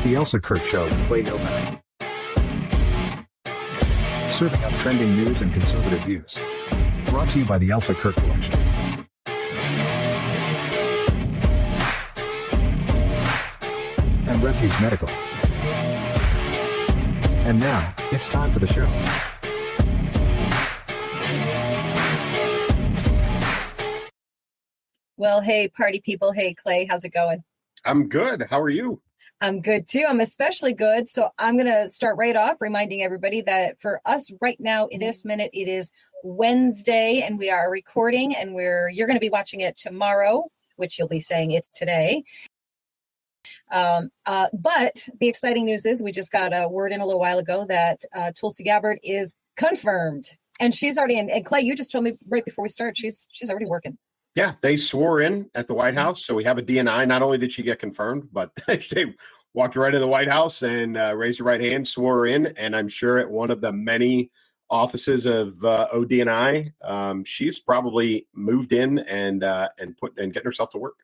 It's the Elsa Kurt Show with Clay Novak. Serving up trending news and conservative views. Brought to you by the Elsa Kurt Collection. And Refuge Medical. And now, it's time for the show. Well, hey, party people. Hey, Clay, how's it going? I'm good. How are you? I'm good, too. I'm especially good. So I'm going to start right off reminding everybody that for us right now, in this minute, it is Wednesday, and we are recording, and you're going to be watching it tomorrow, which you'll be saying it's today. But the exciting news is we just got a word in a little while ago that Tulsi Gabbard is confirmed. And she's already in. And Clay, you just told me right before we started, she's already working. Yeah, they swore in at the White House. So we have a DNI. Not only did she get confirmed, but they walked right in the White House and raised her right hand, swore her in. And I'm sure at one of the many offices of ODNI, she's probably moved in and getting herself to work.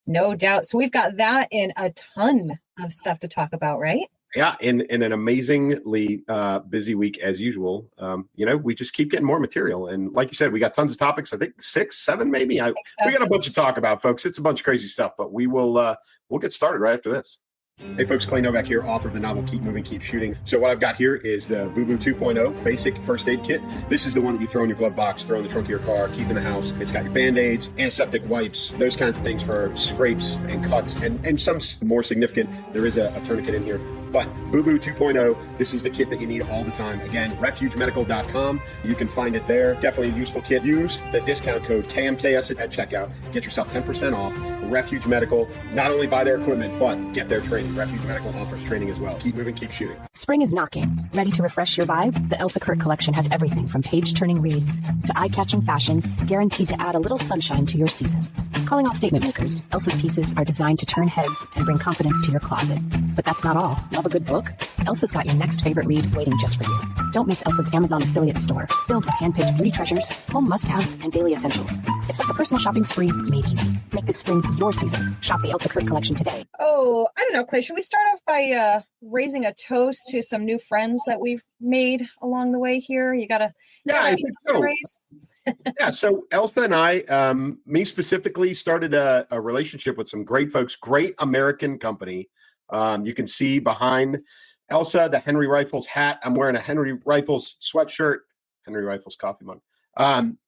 No doubt. So we've got that and a ton of stuff to talk about, right? Yeah, in an amazingly busy week as usual. We just keep getting more material. And like you said, we got tons of topics. I think 6, 7 maybe. We got a bunch to talk about, folks. It's a bunch of crazy stuff, but we'll get started right after this. Hey folks, Clay Novak here, author of the novel Keep Moving, Keep Shooting. So what I've got here is the Boo Boo 2.0 basic first aid kit. This is the one that you throw in your glove box, throw in the trunk of your car, keep in the house. It's got your Band-Aids, antiseptic wipes, those kinds of things for scrapes and cuts. And some more significant, there is a tourniquet in here. But Boo Boo 2.0, this is the kit that you need all the time. Again, refugemedical.com. You can find it there. Definitely a useful kit. Use the discount code KMKS at checkout. Get yourself 10% off. Refuge Medical, not only buy their equipment, but get their training. Refuge Medical offers training as well. Keep moving, keep shooting. Spring is knocking. Ready to refresh your vibe? The Elsa Kurt collection has everything from page-turning reads to eye-catching fashion, guaranteed to add a little sunshine to your season. Calling all statement makers, Elsa's pieces are designed to turn heads and bring confidence to your closet. But that's not all. Love a good book? Elsa's got your next favorite read waiting just for you. Don't miss Elsa's Amazon affiliate store, filled with hand-picked beauty treasures, home must-haves, and daily essentials. It's like a personal shopping spree made easy. Make this spring your season. Shop the Elsa Kurt collection today. Oh, I don't know, Clay. Should we start off by raising a toast to some new friends that we've made along the way here? I think so. Raise? Yeah, so Elsa and I, me specifically, started a relationship with some great folks, great American company. You can see behind Elsa, the Henry Rifles hat. I'm wearing a Henry Rifles sweatshirt, Henry Rifles coffee mug.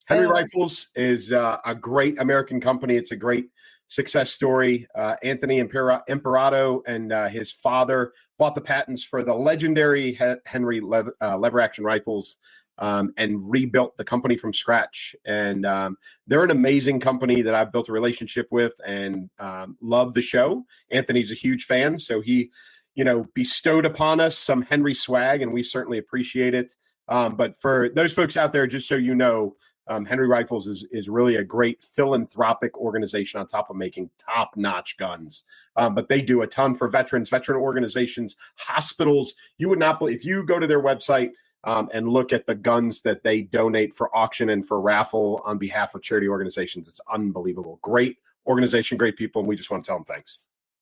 Henry Rifles is a great American company. It's a great success story. Anthony Imperato and his father bought the patents for the legendary Henry lever action rifles and rebuilt the company from scratch. And they're an amazing company that I've built a relationship with and love the show. Anthony's a huge fan, so he, bestowed upon us some Henry swag, and we certainly appreciate it. But for those folks out there, just so you know, Henry Rifles is really a great philanthropic organization on top of making top-notch guns. But they do a ton for veterans, veteran organizations, hospitals. You would not believe, if you go to their website and look at the guns that they donate for auction and for raffle on behalf of charity organizations, it's unbelievable. Great organization, great people, and we just want to tell them thanks.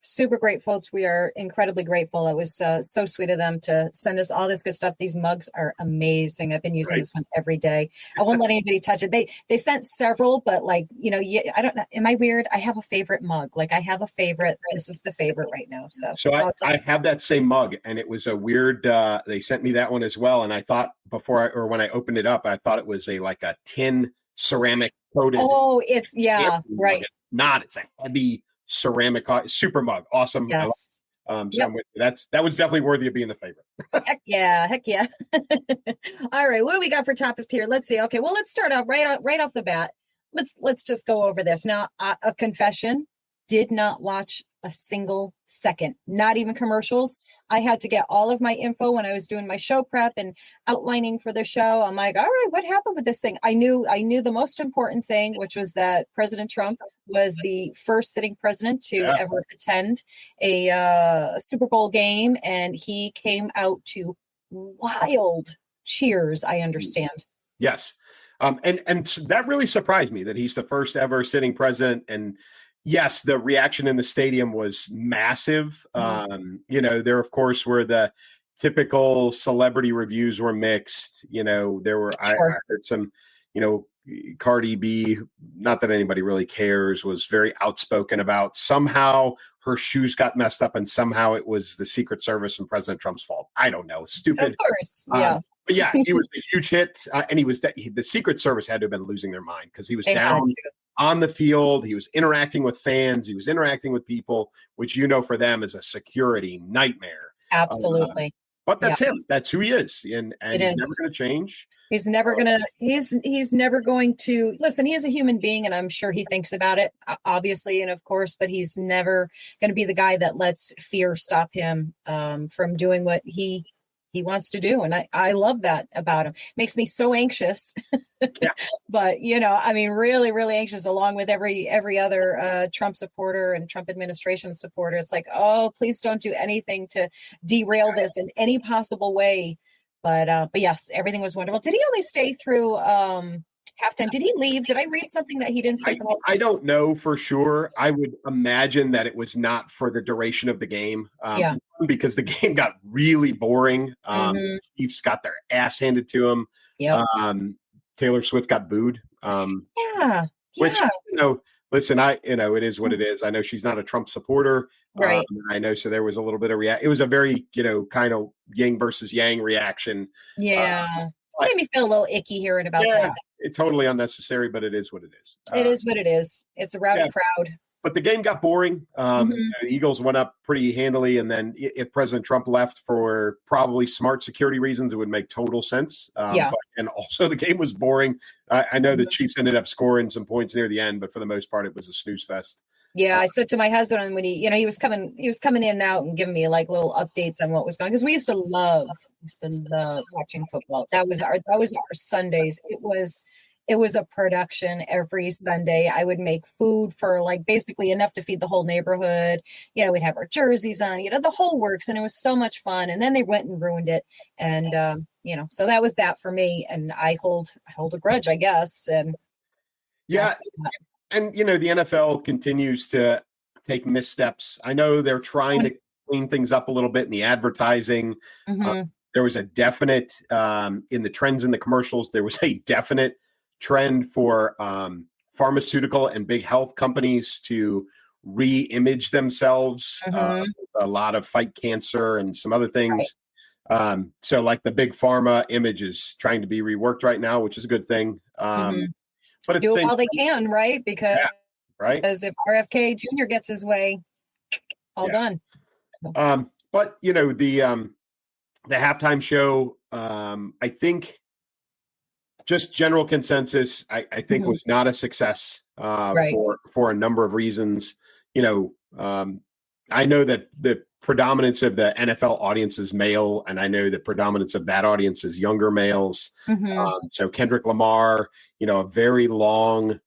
Super grateful. We are incredibly grateful. It was so sweet of them to send us all this good stuff. These mugs are amazing. I've been using this one every day. I won't let anybody touch it. They sent several, but I don't know. Am I weird? I have a favorite mug. I have a favorite. This is the favorite right now. So I have that same mug, and it was a weird. They sent me that one as well, and I thought when I opened it up, I thought it was a tin ceramic coated. Oh, it's right. It's not. It's a heavy ceramic super mug. Awesome. Yes. So I'm with you. That was definitely worthy of being the favorite. Heck yeah. All right, what do we got for topics here? Let's see. Okay, well, let's start out right off the bat. Let's just go over this now. A confession: did not watch a single second, not even commercials. I had to get all of my info when I was doing my show prep and outlining for the show. I'm like, all right, what happened with this thing? I knew the most important thing, which was that President Trump was the first sitting president to ever attend a Super Bowl game, and he came out to wild cheers, I understand. Yes. And that really surprised me that he's the first ever sitting president. And Yes, the reaction in the stadium was massive. There of course were the typical celebrity reviews were mixed. There were I heard some, Cardi B, not that anybody really cares, was very outspoken about somehow her shoes got messed up and somehow it was the Secret Service and President Trump's fault. I don't know. Stupid. Of course. Yeah. But yeah, he was a huge hit. And the Secret Service had to have been losing their mind because he was down on the field. He was interacting with fans. He was interacting with people, which, for them is a security nightmare. Absolutely. But that's him. That's who he is. And he's never going to change. He's never going to, he's never going to, listen, he is a human being and I'm sure he thinks about it, obviously. And of course, but he's never going to be the guy that lets fear stop him from doing what he wants to do. And I love that about him. Makes me so anxious, but really, really anxious along with every other Trump supporter and Trump administration supporter. It's like, oh, please don't do anything to derail this in any possible way. But yes, everything was wonderful. Did he only stay through halftime? Did he leave? Did I read something that he didn't stay the whole time? I don't know for sure. I would imagine that it was not for the duration of the game. Because the game got really boring. The Chiefs got their ass handed to them. Taylor Swift got booed. Which, listen, it is what it is. I know she's not a Trump supporter. Right. I know. So there was a little bit of it was a very, kind of yin versus yang reaction. Yeah. Made me feel a little icky hearing about that. It's totally unnecessary, but it is what it is. It is what it is. It's a rowdy crowd. But the game got boring. The Eagles went up pretty handily. And then if President Trump left for probably smart security reasons, it would make total sense. And also the game was boring. I know the Chiefs ended up scoring some points near the end, but for the most part, it was a snooze fest. Yeah, I said to my husband when he was coming in and out and giving me like little updates on what was going, because we used to love watching football. That was our Sundays. It was a production every Sunday. I would make food for like basically enough to feed the whole neighborhood. We'd have our jerseys on, the whole works, and it was so much fun. And then they went and ruined it, and so that was that for me. And I hold a grudge, I guess. And and the NFL continues to take missteps. I know they're trying to clean things up a little bit in the advertising. There was a definite in the trends in the commercials. There was a definite trend for pharmaceutical and big health companies to re-image themselves. A lot of fight cancer and some other things. So like the big pharma image is trying to be reworked right now, which is a good thing. But do it while they can, right? Because if RFK Jr. gets his way, all done. But the halftime show, I think just general consensus, I think was not a success for a number of reasons. I know that the predominance of the NFL audience is male, and I know the predominance of that audience is younger males. So Kendrick Lamar, a very long,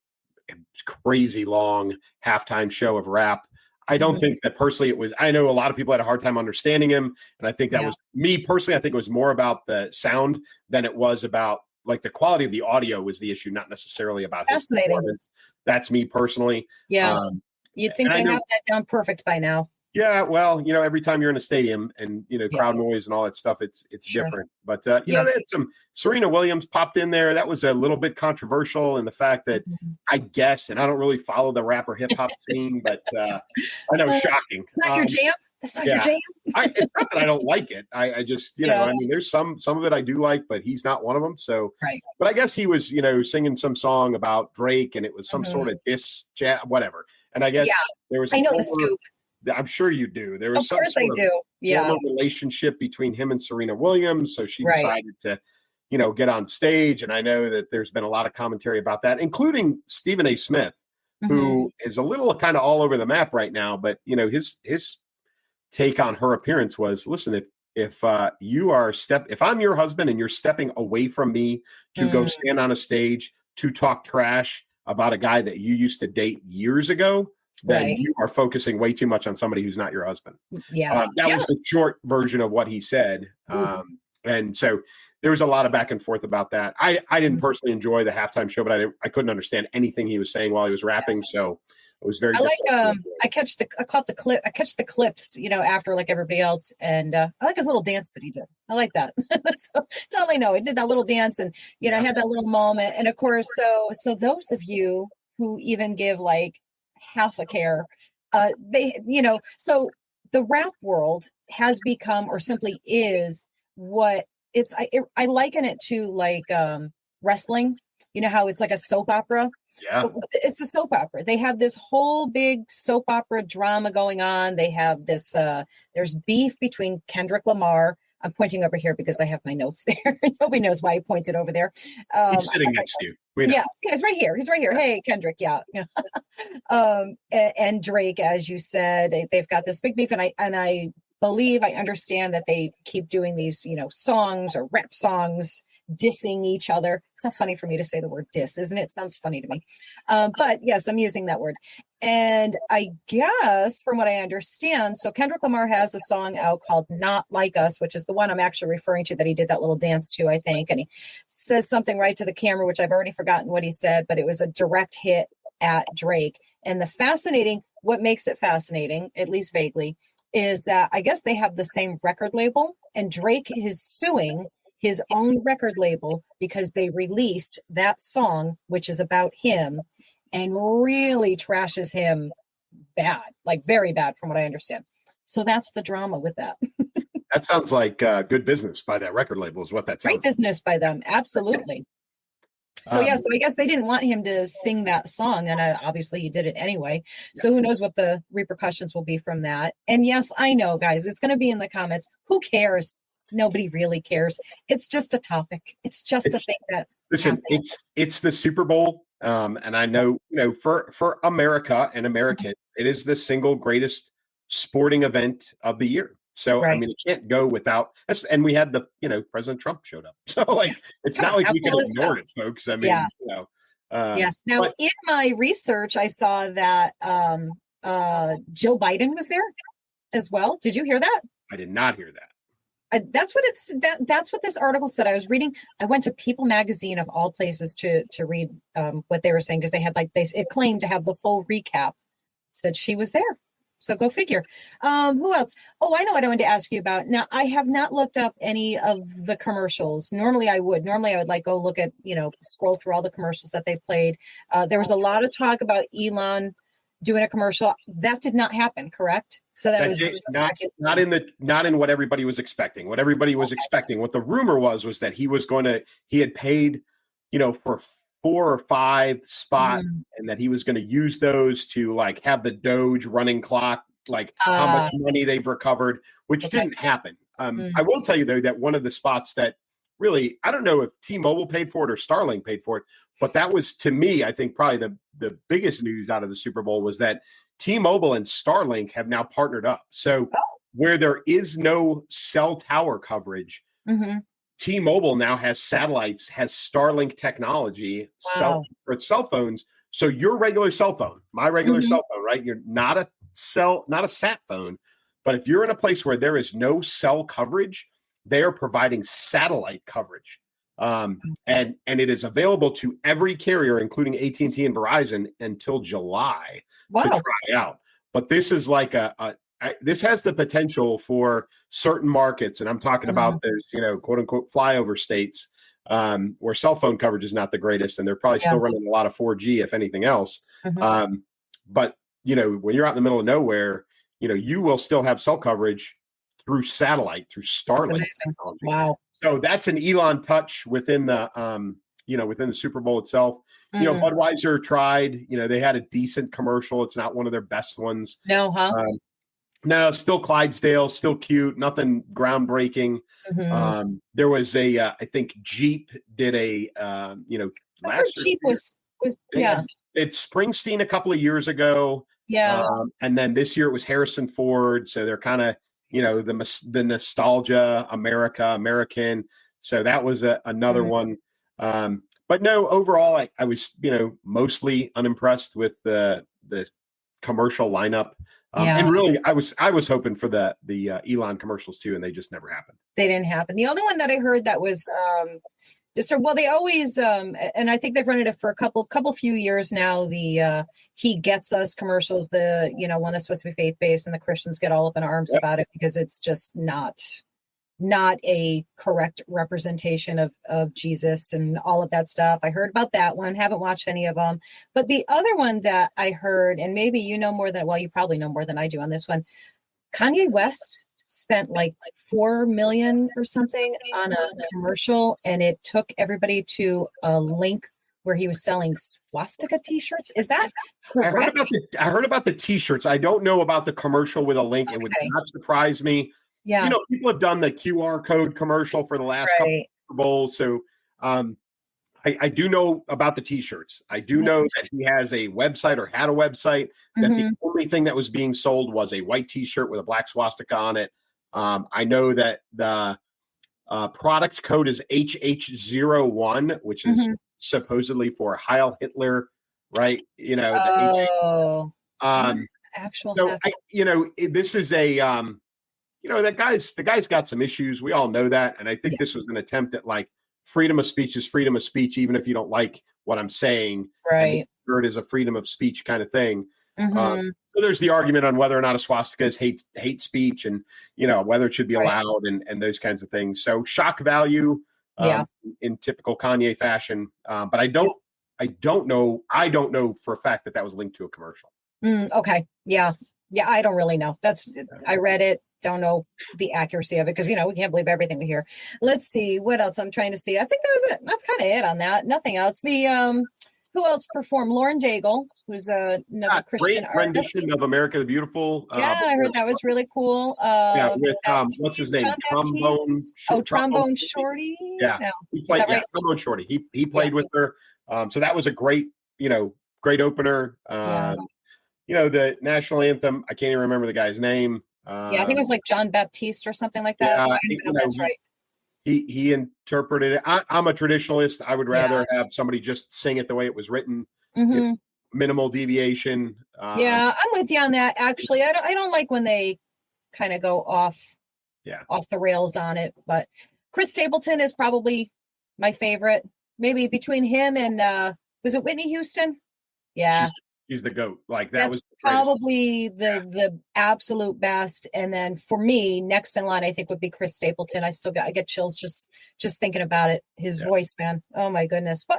crazy long halftime show of rap. I don't think that personally it was. I know a lot of people had a hard time understanding him, and I think that was me personally. I think it was more about the sound than it was about like the quality of the audio was the issue, not necessarily about his performance. That's me personally. You'd think they have that down perfect by now. Yeah, well, every time you're in a stadium and crowd noise and all that stuff, it's different. But they had some Serena Williams popped in there. That was a little bit controversial in the fact that I guess, and I don't really follow the rap or hip hop scene, but I know shocking. It's not your jam. That's not your jam. It's not that I don't like it. I just, I mean, there's some of it I do like, but he's not one of them. So, but I guess he was, singing some song about Drake, and it was some sort of diss chat, whatever. And I guess there was. I know the scoop. I'm sure you do. There was some sort of relationship between him and Serena Williams. So she decided to, get on stage. And I know that there's been a lot of commentary about that, including Stephen A. Smith, who is a little kind of all over the map right now. But, his take on her appearance was, listen, if I'm your husband and you're stepping away from me to go stand on a stage to talk trash about a guy that you used to date years ago, then you are focusing way too much on somebody who's not your husband. That was the short version of what he said. And so there was a lot of back and forth about that. I didn't personally enjoy the halftime show, but I couldn't understand anything he was saying while he was rapping. So it was very I like difficult to enjoy. I caught the clip, I catch the clips, after like everybody else, and I like his little dance that he did. I like that. That's all I know. He did that little dance, and had that little moment. And of course, so those of you who even give like half a care, they so the rap world has become, or simply is, what it's. I liken it to like wrestling. You know how it's like a soap opera. Yeah. It's a soap opera. They have this whole big soap opera drama going on. They have this, there's beef between Kendrick Lamar. I'm pointing over here because I have my notes there. Nobody knows why I pointed over there. He's sitting next to you. We know. Yes, he's right here. He's right here. Hey, Kendrick. Yeah. And Drake, as you said, they've got this big beef. And I believe, I understand that they keep doing these, songs or rap songs, dissing each other. It's so funny for me to say the word diss, isn't it? It sounds funny to me. But yes, I'm using that word. And I guess from what I understand, so Kendrick Lamar has a song out called Not Like Us, which is the one I'm actually referring to that he did that little dance to, I think. And he says something right to the camera, which I've already forgotten what he said, but it was a direct hit at Drake. And what makes it fascinating, at least vaguely, is that I guess they have the same record label, and Drake is suing his own record label because they released that song, which is about him, and really trashes him bad, like very bad from what I understand. So that's the drama with that. That sounds like good business by that record label is what that sounds Great business by them. Absolutely. So I guess they didn't want him to sing that song, and obviously he did it anyway. So who knows what the repercussions will be from that. And yes, I know, guys, it's going to be in the comments. Who cares? Nobody really cares. It's just a topic. It's just a thing that. Listen, it's the Super Bowl, and I know for America and American, it is the single greatest sporting event of the year. So Right. I mean, it can't go without. And we had President Trump showed up, so it's not like we can ignore it, folks. I mean, Yes. Now, in my research, I saw that Joe Biden was there as well. Did you hear that? I did not hear that. That's what this article said. I was reading. I went to People Magazine of all places to read what they were saying, because they had it claimed to have the full recap. Said she was there. So go figure. Who else? Oh, I know what I wanted to ask you about. Now, I have not looked up any of the commercials. Normally I would go look at, scroll through all the commercials that they played. There was a lot of talk about Elon doing a commercial. That did not happen, correct? So that was not in what everybody was expecting. What everybody was expecting, what the rumor was that he had paid, for 4 or 5 spots, and that he was going to use those to have the Doge running clock, how much money they've recovered, which didn't happen. I will tell you though, that one of the spots that really, I don't know if T-Mobile paid for it or Starlink paid for it, but that was, to me, I think probably the biggest news out of the Super Bowl was that T-Mobile and Starlink have now partnered up. So where there is no cell tower coverage, T-Mobile now has satellites, has Starlink technology, cell phones. So your regular cell phone, my regular cell phone, right? You're not a sat phone, but if you're in a place where there is no cell coverage, they are providing satellite coverage. And it is available to every carrier, including AT&T and Verizon, until July to try out. But this is this has the potential for certain markets, and I'm talking about those, quote unquote flyover states where cell phone coverage is not the greatest, and they're probably still running a lot of 4G, if anything else. But when you're out in the middle of nowhere, you will still have cell coverage through satellite, through Starlink technology. Wow. So that's an Elon touch within the within the Super Bowl itself. Budweiser tried, they had a decent commercial. It's not one of their best ones. No, huh? No, still Clydesdale, still cute, nothing groundbreaking. There was I think Jeep did last year. Jeep was It's Springsteen a couple of years ago. Yeah. And then this year it was Harrison Ford. So they're kind of, the nostalgia, American. So that was another one. But no, overall, I was, mostly unimpressed with the commercial lineup. And really, I was hoping for the Elon commercials too, and they just never happened. They didn't happen. The only one that I heard that was Well, they always, and I think they've run it for a few years now. The "He Gets Us" commercials, one that's supposed to be faith based, and the Christians get all up in arms about it because it's just not a correct representation of Jesus and all of that stuff. I heard about that one. Haven't watched any of them, but the other one that I heard, and maybe you probably know more than I do on this one. Kanye West spent like $4 million or something on a commercial, and it took everybody to a link where he was selling swastika t-shirts. Is that correct? I heard about the t-shirts. I don't know about the commercial with a link. It would not surprise me. Yeah. People have done the QR code commercial for the last couple of Super Bowls. So I do know about the t-shirts. I do know that he has a website or had a website that the only thing that was being sold was a white t-shirt with a black swastika on it. I know that the product code is HH01, which is supposedly for Heil Hitler, right? Actual. This is a the guy's got some issues. We all know that. And I think this was an attempt at like freedom of speech is freedom of speech, even if you don't like what I'm saying. Right. It is a freedom of speech kind of thing. So there's the argument on whether or not a swastika is hate speech and, whether it should be allowed and those kinds of things. So shock value in typical Kanye fashion. But I don't know for a fact that was linked to a commercial. Okay. Yeah. Yeah. I don't really know. I read it. Don't know the accuracy of it because, we can't believe everything we hear. Let's see what else I'm trying to see. I think that was it. That's kind of it on that. Nothing else. Who else performed? Lauren Daigle, who's another Christian great rendition of America the Beautiful. I heard that was really cool. With what's his name? Trombone Shorty. Yeah, no. He played right? Trombone Shorty. He played with her. So that was a great opener. The national anthem. I can't even remember the guy's name. I think it was like John Baptiste or something like that. I don't know if that's right. He interpreted it. I'm a traditionalist. I would rather have somebody just sing it the way it was written, minimal deviation. I'm with you on that. Actually, I don't like when they kind of go off the rails on it. But Chris Stapleton is probably my favorite. Maybe between him and was it Whitney Houston? Yeah. She's the GOAT. Like that's was probably the absolute best. And then for me, next in line, I think would be Chris Stapleton. I get chills just thinking about it. His voice, man. Oh my goodness. But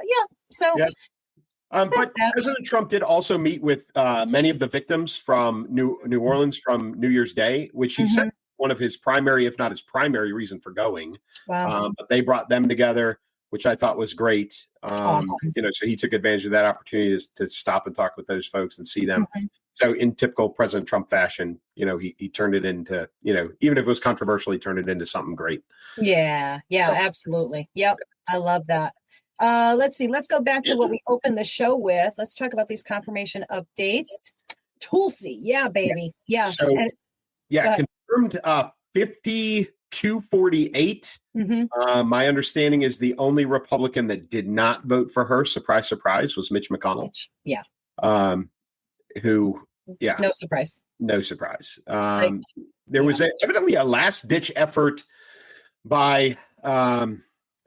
but President Trump did also meet with many of the victims from New Orleans from New Year's Day, which he said one of his primary, if not his primary reason for going. Wow. But they brought them together, which I thought was great. Awesome. So he took advantage of that opportunity to stop and talk with those folks and see them. So in typical President Trump fashion, he turned it into, even if it was controversial, he turned it into something great. Yeah, absolutely. Yep. I love that. Let's see. Let's go back to what we opened the show with. Let's talk about these confirmation updates. Tulsi. Yeah, baby. Yes. So, confirmed 5248. My understanding is the only Republican that did not vote for her, surprise, surprise, was Mitch McConnell. Yeah. No surprise. There was evidently a last ditch effort by, I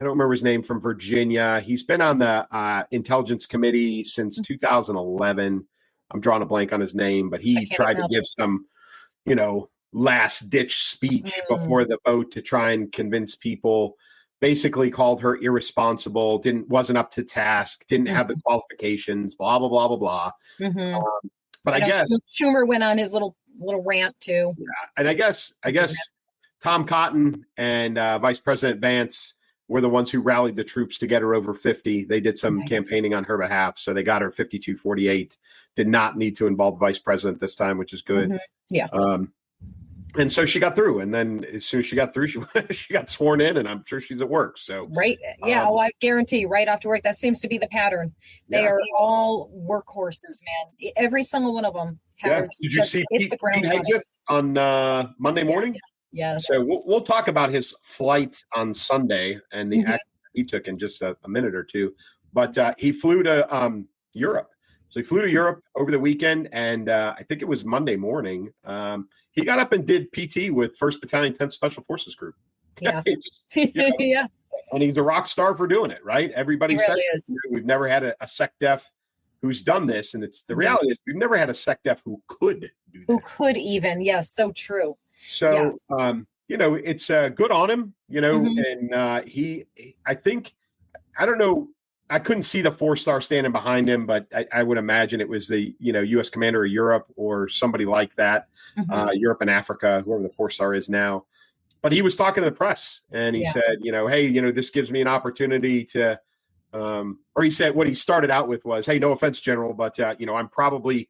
don't remember his name, from Virginia. He's been on the Intelligence Committee since 2011. I'm drawing a blank on his name, but he tried to give some, last ditch speech before the vote to try and convince people. Basically called her irresponsible, wasn't up to task, didn't have the qualifications, blah blah blah blah blah. But I guess Schumer went on his little rant too. Yeah, and I guess Tom Cotton and Vice President Vance were the ones who rallied the troops to get her over 50. They did some campaigning on her behalf, so they got her 5248. Did not need to involve the vice president this time, which is good. And so she got through, and then as soon as she got through, she got sworn in, and I'm sure she's at work. So right, I guarantee right after work. That seems to be the pattern. They are all workhorses, man. Every single one of them has Did you see hit the ground on Monday morning? Yes. So we'll talk about his flight on Sunday and the action he took in just a minute or two. But he flew to Europe. So he flew to Europe over the weekend, and I think it was Monday morning. He got up and did PT with 1st Battalion 10th Special Forces Group. Yeah. And he's a rock star for doing it, right? Everybody He says really is. we've never had a sec def who's done this, and it's the reality is we've never had a sec def who could do Who that. could even? Yes, so true. So, it's good on him, Mhm. and I think, I don't know, I couldn't see the 4-star standing behind him, but I would imagine it was the, U.S. Commander of Europe or somebody like that, Mhm. Europe and Africa, whoever the 4-star is now. But he was talking to the press, and he Yeah. said, hey, this gives me an opportunity to, or he said what he started out with was, hey, no offense, General, but, I'm probably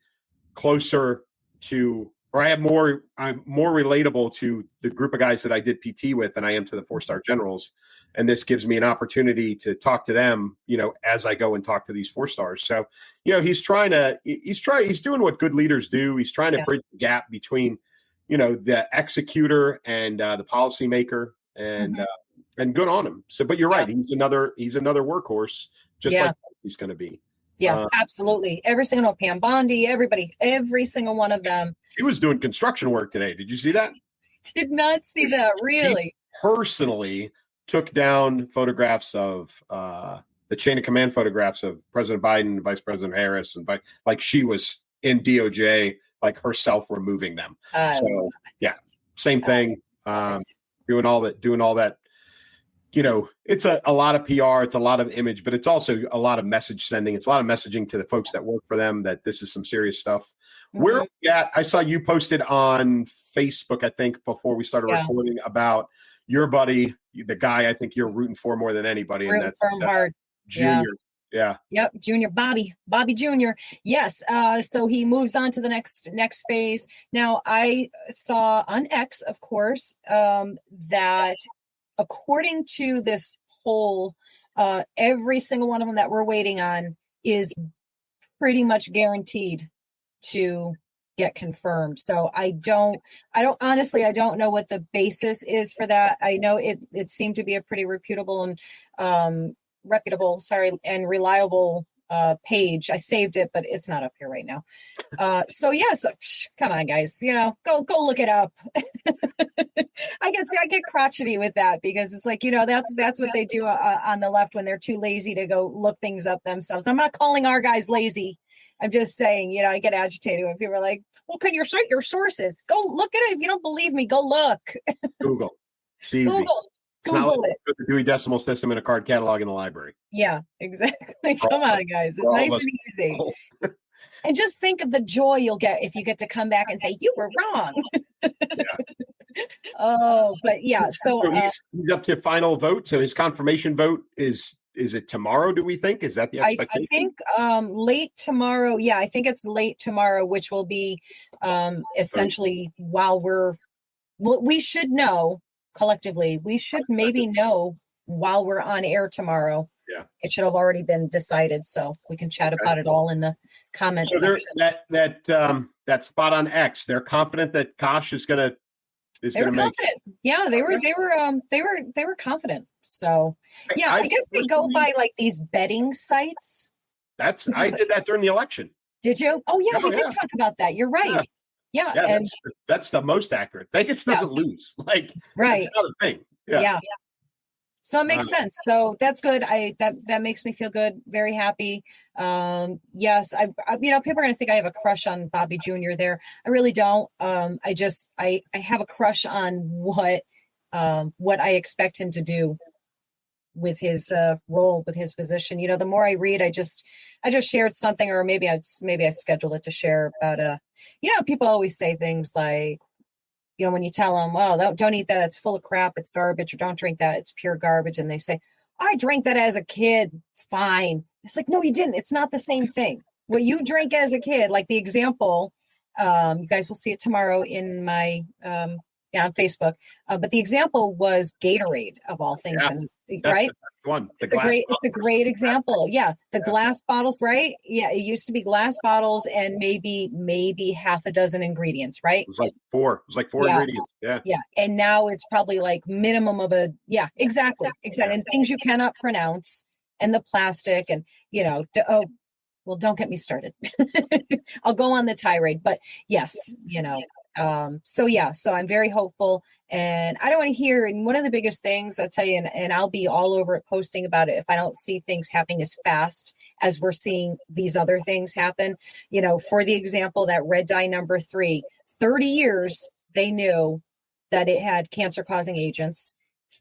closer to, or I'm more relatable to the group of guys that I did PT with than I am to the 4-star generals. And this gives me an opportunity to talk to them, as I go and talk to these 4-stars. So, he's doing what good leaders do. He's trying to bridge the gap between, the executor and the policymaker, and good on him. So, but you're right. He's another workhorse, just like he's going to be. Yeah, absolutely. Every single Pam Bondi, everybody, every single one of them. He was doing construction work today. Did you see that? Did not see that, really. He personally took down photographs of the chain of command photographs of President Biden, Vice President Harris, and like she was in DOJ, like herself removing them. So yeah, same thing. Doing all that. It's a lot of PR, it's a lot of image, but it's also a lot of message sending. It's a lot of messaging to the folks that work for them that this is some serious stuff. Mm-hmm. Where are we at? I saw you posted on Facebook, I think, before we started recording about your buddy, the guy I think you're rooting for more than anybody. Rooting for him hard. Junior. Yeah. Yep. Junior Bobby Jr. Yes. So he moves on to the next phase. Now I saw on X, of course, that according to this poll, every single one of them that we're waiting on is pretty much guaranteed to get confirmed. So I don't know what the basis is for that. I know it seemed to be a pretty reputable and and reliable page. I saved it, but it's not up here right now. Come on, guys, go look it up. I get crotchety with that because it's like, that's what they do on the left when they're too lazy to go look things up themselves. I'm not calling our guys lazy. I'm just saying, I get agitated when people are like, well, can you cite your sources? Go look at it. If you don't believe me, go look. Google. Google it. Put the Dewey Decimal System in a card catalog in the library. Yeah, exactly. Come on, guys. It's nice and easy. And just think of the joy you'll get if you get to come back and say, you were wrong. Oh, but yeah. So he's up to final vote. So his confirmation vote is it tomorrow, do we think? Is that the expectation? I think late tomorrow. Yeah, I think it's late tomorrow, which will be essentially we should know collectively. We should maybe know while we're on air tomorrow. Yeah, it should have already been decided, so we can chat about it all in the comments. So that spot on X, they're confident that Kosh is going to make it. Yeah, they were confident. So yeah, I guess they go by like these betting sites. I did that during the election. Did you? Oh yeah, we did talk about that. You're right. Yeah, and that's the most accurate. Vegas doesn't lose. Like, right? It's not a thing. Yeah. So it makes sense. So that's good. That makes me feel good. Very happy. Yes, I people are going to think I have a crush on Bobby Jr. there. I really don't. I have a crush on what I expect him to do with his role, with his position. The more I read, I just shared something, or maybe I scheduled it to share about people always say things like, when you tell them, well, don't eat that, it's full of crap, it's garbage, or don't drink that, it's pure garbage. And they say, I drank that as a kid, it's fine. It's like, no, you didn't. It's not the same thing. What you drank as a kid, like the example, you guys will see it tomorrow in my, on Facebook. But the example was Gatorade of all things. Yeah, right? It's a great example. Yeah. The glass bottles, right? Yeah. It used to be glass bottles and maybe half a dozen ingredients, right? It was like four ingredients. Yeah. Yeah. And now it's probably like minimum of exactly. And things you cannot pronounce, and the plastic, and, well, don't get me started. I'll go on the tirade, but yes, So I'm very hopeful, and I don't want to hear. And one of the biggest things I'll tell you, and I'll be all over it posting about it if I don't see things happening as fast as we're seeing these other things happen. For the example, that red dye number 3, 30 years they knew that it had cancer causing agents.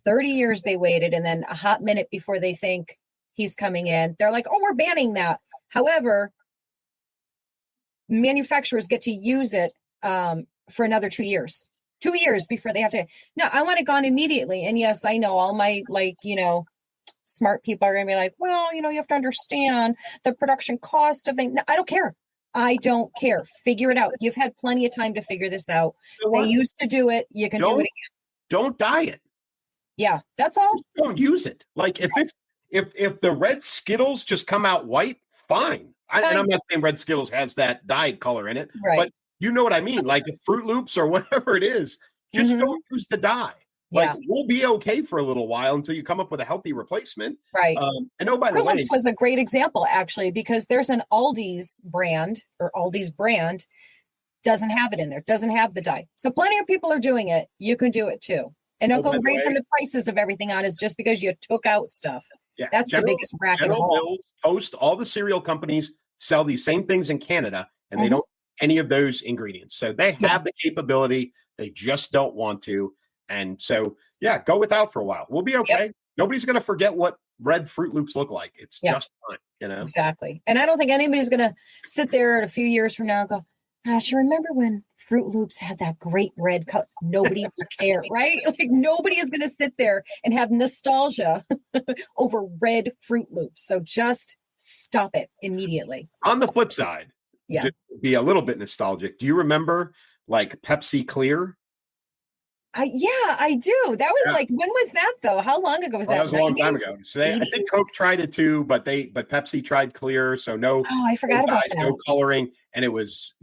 30 years they waited, and then a hot minute before they think he's coming in, they're like, oh, we're banning that. However, manufacturers get to use it for another 2 years. 2 years before they have to. No, I want it gone immediately. And yes, I know all my smart people are going to be like, well, you have to understand the production cost of things. No, I don't care. I don't care. Figure it out. You've had plenty of time to figure this out. They used to do it. You can do it again. Don't dye it. Yeah, that's all. Just don't use it. Like if the red Skittles just come out white, fine. And I'm not saying red Skittles has that dyed color in it, right? But you know what I mean. Like if Fruit Loops or whatever it is, just don't use the dye. Like we'll be okay for a little while until you come up with a healthy replacement. Right. And oh, by the way, Fruit Loops was a great example actually, because there's an Aldi's brand doesn't have it in there, doesn't have the dye. So plenty of people are doing it. You can do it too. And don't go raising the prices of everything on is just because you took out stuff. Yeah. That's the biggest racket of all. Post, all the cereal companies sell these same things in Canada, and they don't any of those ingredients. So they have the capability. They just don't want to. And so, go without for a while. We'll be okay. Yep. Nobody's going to forget what red Fruit Loops look like. It's just fine, Exactly. And I don't think anybody's going to sit there in a few years from now and go, gosh, you remember when Fruit Loops had that great red color? Nobody will care, right? Like nobody is going to sit there and have nostalgia over red Fruit Loops. So just stop it immediately. On the flip side, to be a little bit nostalgic, do you remember like Pepsi Clear? I do. That was like, when was that though? How long ago was that? That was a long time ago. So I think Coke tried it too, but Pepsi tried Clear. So no, I forgot about that. No coloring. And it was,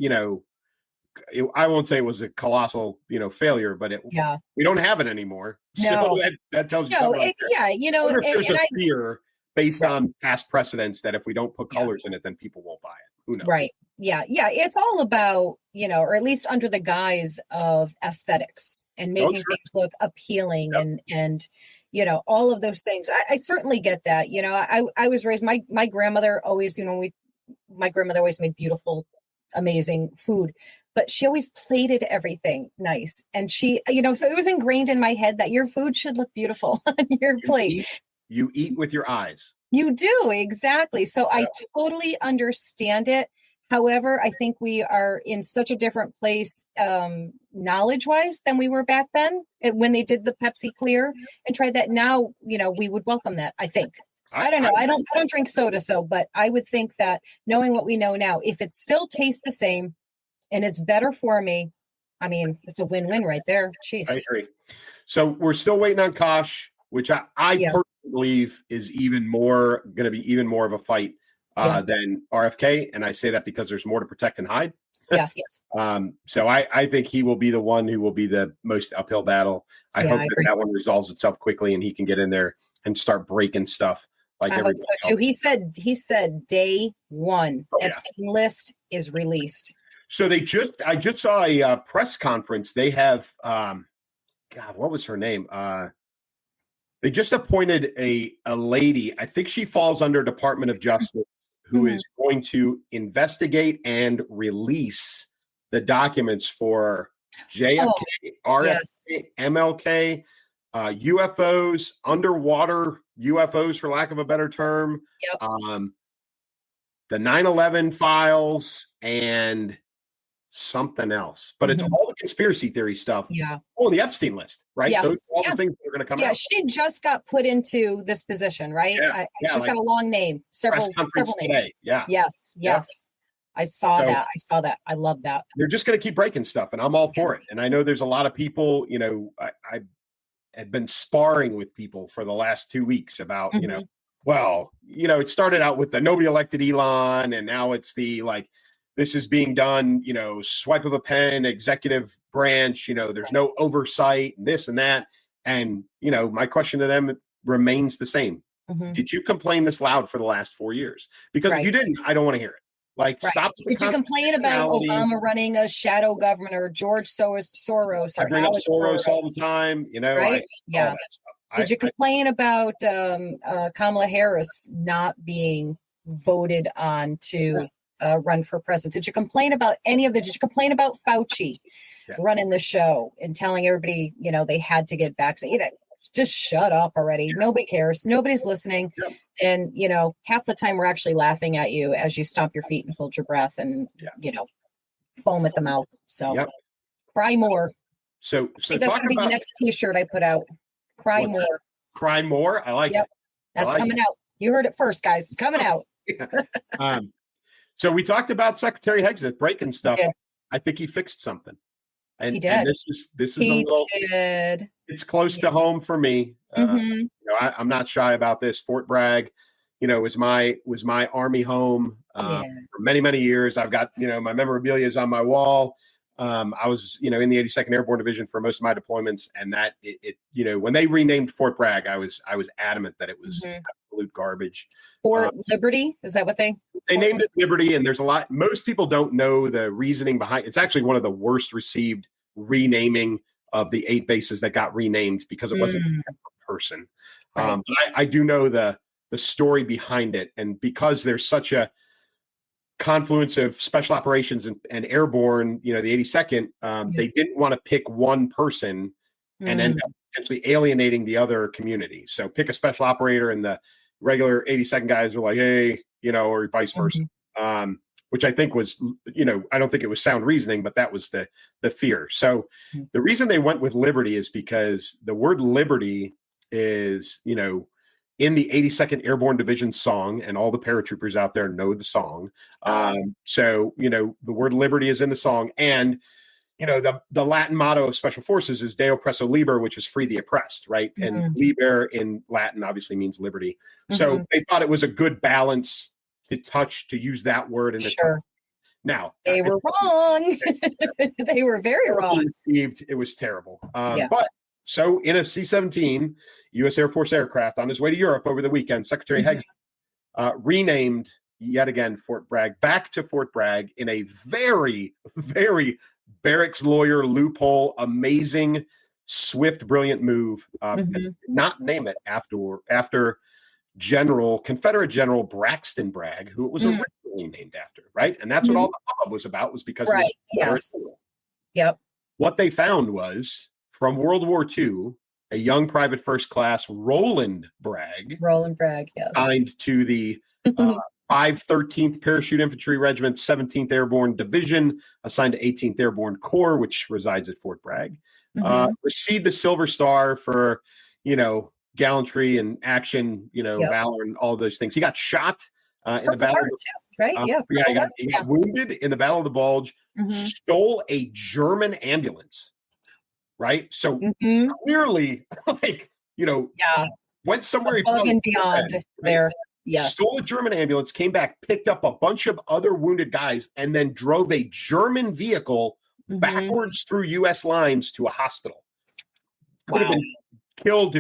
I won't say it was a colossal, failure, but we don't have it anymore. No. So that tells you something. There's a fear based on past precedents that if we don't put colors in it, then people won't buy it. Who knows? Right. Yeah. It's all about, or at least under the guise of aesthetics and making things look appealing and all of those things. I certainly get that. I was raised, my grandmother always, my grandmother always made beautiful, amazing food, but she always plated everything nice. And she, so it was ingrained in my head that your food should look beautiful on your plate. You eat with your eyes. You do. Exactly. So I totally understand it. However, I think we are in such a different place knowledge-wise than we were back then when they did the Pepsi Clear and tried that. Now, we would welcome that, I think. I don't know. I don't drink soda, but I would think that knowing what we know now, if it still tastes the same and it's better for me, I mean, it's a win-win right there. Jeez. I agree. So we're still waiting on Kosh, which I personally believe is going to be even more of a fight than RFK. And I say that because there's more to protect and hide. Yes. So I think he will be the one who will be the most uphill battle. I hope that one resolves itself quickly and he can get in there and start breaking stuff like everybody else. So too. He said day one, Epstein list is released. So I just saw a press conference. They have, what was her name? They just appointed a lady. I think she falls under Department of Justice, who is going to investigate and release the documents for JFK, RFK, MLK, UFOs, underwater UFOs, for lack of a better term, the 9/11 files, and something else. But it's all the conspiracy theory stuff. Yeah. Oh, the Epstein list, right? Yes. Those are all the things that are going to come out. Yeah, she just got put into this position, right? She's got a long name, several names. Today. Yeah. Yes. I saw that. I love that. They're just going to keep breaking stuff, and I'm all for it. And I know there's a lot of people, I have been sparring with people for the last 2 weeks about, it started out with the nobody elected Elon, and now it's the this is being done, swipe of a pen, executive branch, there's no oversight and this and that. And, my question to them remains the same. Did you complain this loud for the last 4 years? Because if you didn't, I don't want to hear it. Like, Right. stop. Did you complain about Obama running a shadow governor, George Soros, I or bring Alex up Soros all the Soros? time, Right? all Yeah. that stuff. Did you complain about Kamala Harris not being voted on to run for president? Did you complain about any of the? Did you complain about Fauci running the show and telling everybody, they had to get vaccinated? Just shut up already. Yeah. Nobody cares. Nobody's listening. Yeah. And, half the time we're actually laughing at you as you stomp your feet and hold your breath and, foam at the mouth. So cry more. So I think that's going to be the next t-shirt I put out. Cry more. That? Cry more. I like it. That's coming out. You heard it first, guys. It's coming out. So we talked about Secretary Hegseth breaking stuff. I think he fixed something. And, he did. And this is a little. Did. It's close to home for me. I'm not shy about this. Fort Bragg, was my Army home for many, many years. I've got my memorabilia is on my wall. I was in the 82nd Airborne Division for most of my deployments, and that it when they renamed Fort Bragg, I was adamant that it was absolute garbage. Fort Liberty, is that what they named it? Liberty, and there's a lot. Most people don't know the reasoning behind. It's actually one of the worst received renaming of the 8 bases that got renamed because it wasn't a person. Right. But I do know the story behind it, and because there's such a confluence of special operations and airborne, the 82nd, they didn't want to pick one person and end up potentially alienating the other community. So pick a special operator, and the regular 82nd guys were like, hey, or vice versa. Which I think was, I don't think it was sound reasoning, but that was the fear. So the reason they went with Liberty is because the word Liberty is, in the 82nd Airborne Division song, and all the paratroopers out there know the song. So, the word Liberty is in the song, and, the Latin motto of Special Forces is Deo Presso Liber, which is free the oppressed, right? And liber in Latin obviously means liberty. So they thought it was a good balance to use that word in the sure. Now they were wrong. They were very wrong. It was terrible. But so in a C-17 U.S. Air Force aircraft on his way to Europe over the weekend, Secretary Hegseth renamed yet again Fort Bragg back to Fort Bragg in a very, very barracks lawyer loophole, amazing, swift, brilliant move. Not name it after Confederate General Braxton Bragg, who it was originally named after, right? And that's what all the hubbub was about, was because what they found was, from World War II, a young private first class Roland Bragg, signed to the 513th Parachute Infantry Regiment, 17th Airborne Division, assigned to 18th Airborne Corps, which resides at Fort Bragg, received the Silver Star for, gallantry and action, valor and all those things. He got shot in the battle. He got wounded in the Battle of the Bulge, stole a German ambulance, right? So clearly, went somewhere above and beyond there. Yes. Stole a German ambulance, came back, picked up a bunch of other wounded guys, and then drove a German vehicle backwards through U.S. lines to a hospital. Could have been killed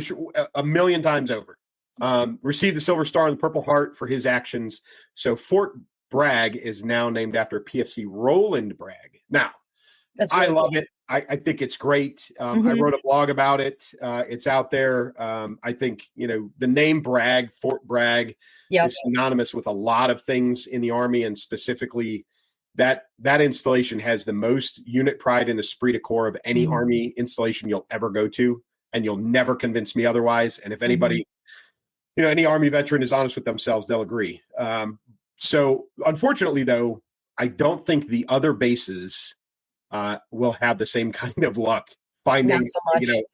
a million times over. Received the Silver Star and the Purple Heart for his actions. So Fort Bragg is now named after PFC Roland Bragg. Now, I love it. I think it's great. I wrote a blog about it. It's out there. I think, the name Bragg, Fort Bragg, is synonymous with a lot of things in the Army, and specifically that installation has the most unit pride and esprit de corps of any Army installation you'll ever go to, and you'll never convince me otherwise. And if anybody, any Army veteran is honest with themselves, they'll agree. So unfortunately, though, I don't think the other bases will have the same kind of luck finding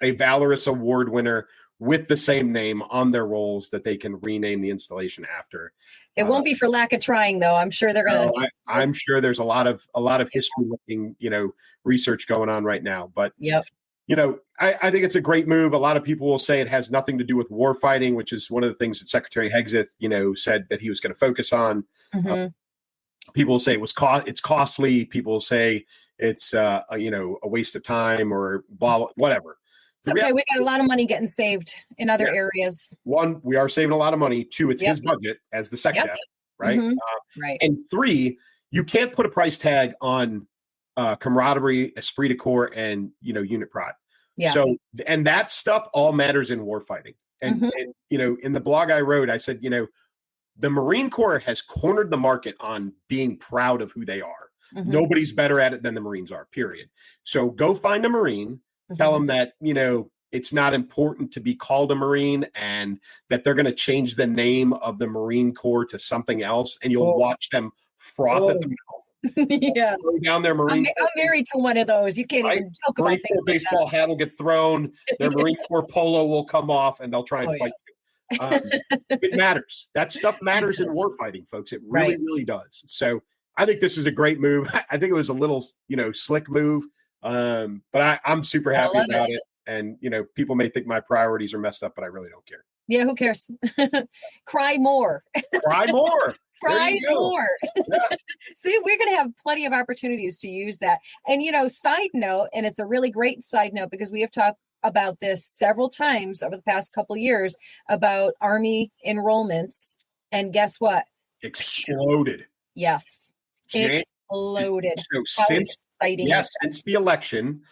a Valorous Award winner with the same name on their rolls that they can rename the installation after. It won't be for lack of trying, though. I'm sure they're going to. I'm sure there's a lot of history looking, research going on right now. But I think it's a great move. A lot of people will say it has nothing to do with war fighting, which is one of the things that Secretary Hegseth, said that he was going to focus on. People will say it's costly. People will say it's a waste of time or blah, blah, whatever. It's okay. We got a lot of money getting saved in other areas. One, we are saving a lot of money. Two, it's his budget as the SecDef. right? Right. And 3, you can't put a price tag on camaraderie, esprit de corps, and unit pride. Yeah. So, and that stuff all matters in warfighting. And in the blog I wrote, I said, the Marine Corps has cornered the market on being proud of who they are. Nobody's better at it than the Marines are, period. So go find a Marine, tell them that, it's not important to be called a Marine and that they're going to change the name of the Marine Corps to something else. And you'll watch them froth at the mouth. Yes. Down their Marine I'm married to one of those. You can't even joke Marine about Corps things baseball like hat will get thrown. Their Marine Corps polo will come off and they'll try and fight you. It matters. That stuff matters in warfighting, folks. It really, really does. So I think this is a great move. I think it was a little, slick move. But I'm super happy about it. And, people may think my priorities are messed up, but I really don't care. Yeah, who cares? Cry more. Cry more. Cry more. Yeah. See, we're going to have plenty of opportunities to use that. And, side note, and it's a really great side note because we have talked about this several times over the past couple of years about Army enrollments. And guess what? Exploded. Yes. Exploded. So since the election,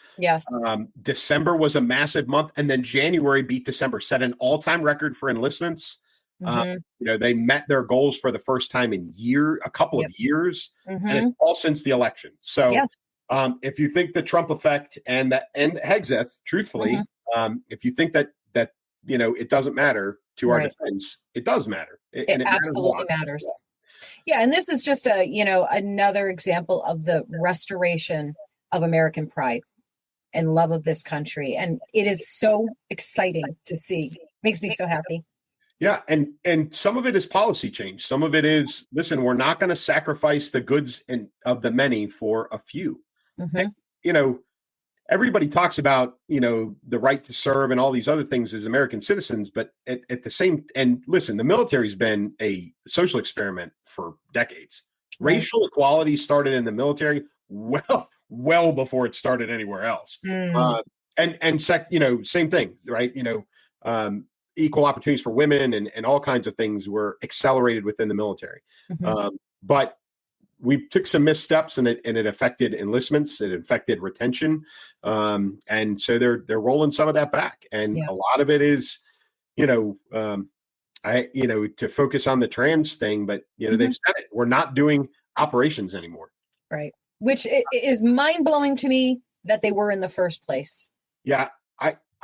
December was a massive month, and then January beat December, set an all-time record for enlistments. They met their goals for the first time in a couple of years, and it's all since the election. So if you think the Trump effect and Hexeth, truthfully, if you think that it doesn't matter to our defense, it does matter. It absolutely matters. Yeah, and this is just another example of the restoration of American pride and love of this country, and it is so exciting to see. Makes me so happy. Yeah, and some of it is policy change. Some of it is, listen, we're not going to sacrifice the goods of the many for a few. And, everybody talks about, the right to serve and all these other things as American citizens, but at the same, and listen, the military's been a social experiment for decades. Racial equality started in the military well before it started anywhere else. Same thing, right? Equal opportunities for women and all kinds of things were accelerated within the military. But we took some missteps and it affected enlistments, it affected retention. And so they're rolling some of that back. And a lot of it is, to focus on the trans thing, but they've said it, we're not doing operations anymore. Right. Which is mind blowing to me that they were in the first place. Yeah.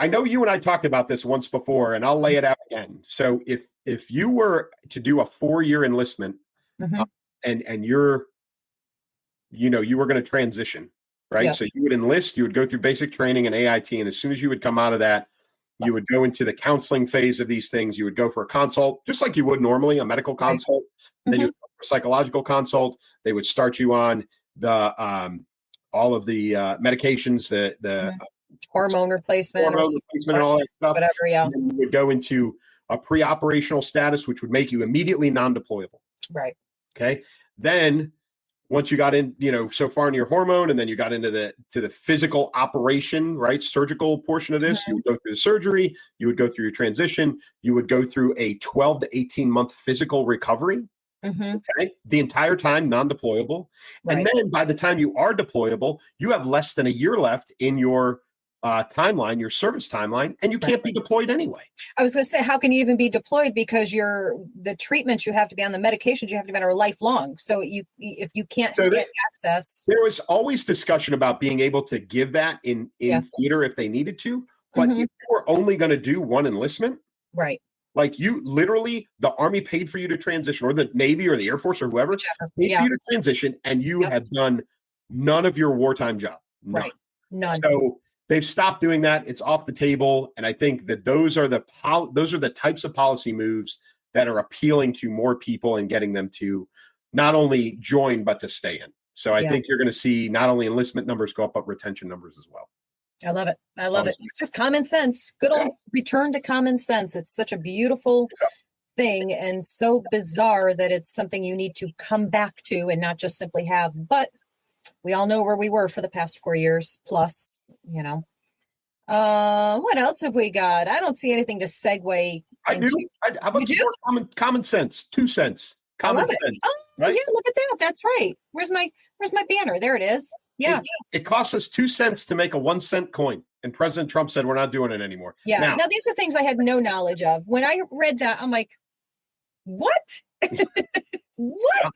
I know you and I talked about this once before, and I'll lay it out again. So if you were to do a 4-year enlistment and you're, you were going to transition, right? Yeah. So you would enlist, you would go through basic training and AIT. And as soon as you would come out of that, you would go into the counseling phase of these things. You would go for a consult, just like you would normally, a medical consult. And then you would go for a psychological consult. They would start you on the all of the medications, the hormone replacement, and all that stuff. Whatever, yeah. And then you would go into a pre-operational status, which would make you immediately non-deployable. Right. Okay. Then once you got in, so far in your hormone, and then you got into the physical operation, right, surgical portion of this, you would go through the surgery, you would go through your transition, you would go through a 12 to 18 month physical recovery. Okay, the entire time non-deployable. Right. And then by the time you are deployable, you have less than a year left in your timeline, your service timeline, and you can't be deployed anyway. I was going to say, how can you even be deployed? Because the treatments you have to be on, the medications you have to be on are lifelong. So if you can't get access. There was always discussion about being able to give that in theater if they needed to, but if you were only going to do one enlistment, right? Like you literally, the Army paid for you to transition, or the Navy or the Air Force or whoever paid for you to transition, and you had done none of your wartime job. None. Right. None. So they've stopped doing that. It's off the table. And I think that those are the types of policy moves that are appealing to more people and getting them to not only join, but to stay in. So I think you're going to see not only enlistment numbers go up, but retention numbers as well. I love it. I love it. It's just common sense. Good old return to common sense. It's such a beautiful thing and so bizarre that it's something you need to come back to and not just simply have. But we all know where we were for the past 4 years plus, What else have we got? I don't see anything to segue. I do. How about some more common sense? 2 cents. I love Common it. sense, Oh, right? yeah, look at that. That's right. Where's my banner? There it is. Yeah. It costs us 2 cents to make a 1 cent coin. And President Trump said, we're not doing it anymore. Yeah. Now, Now, these are things I had no knowledge of. When I read that, I'm like, what? What?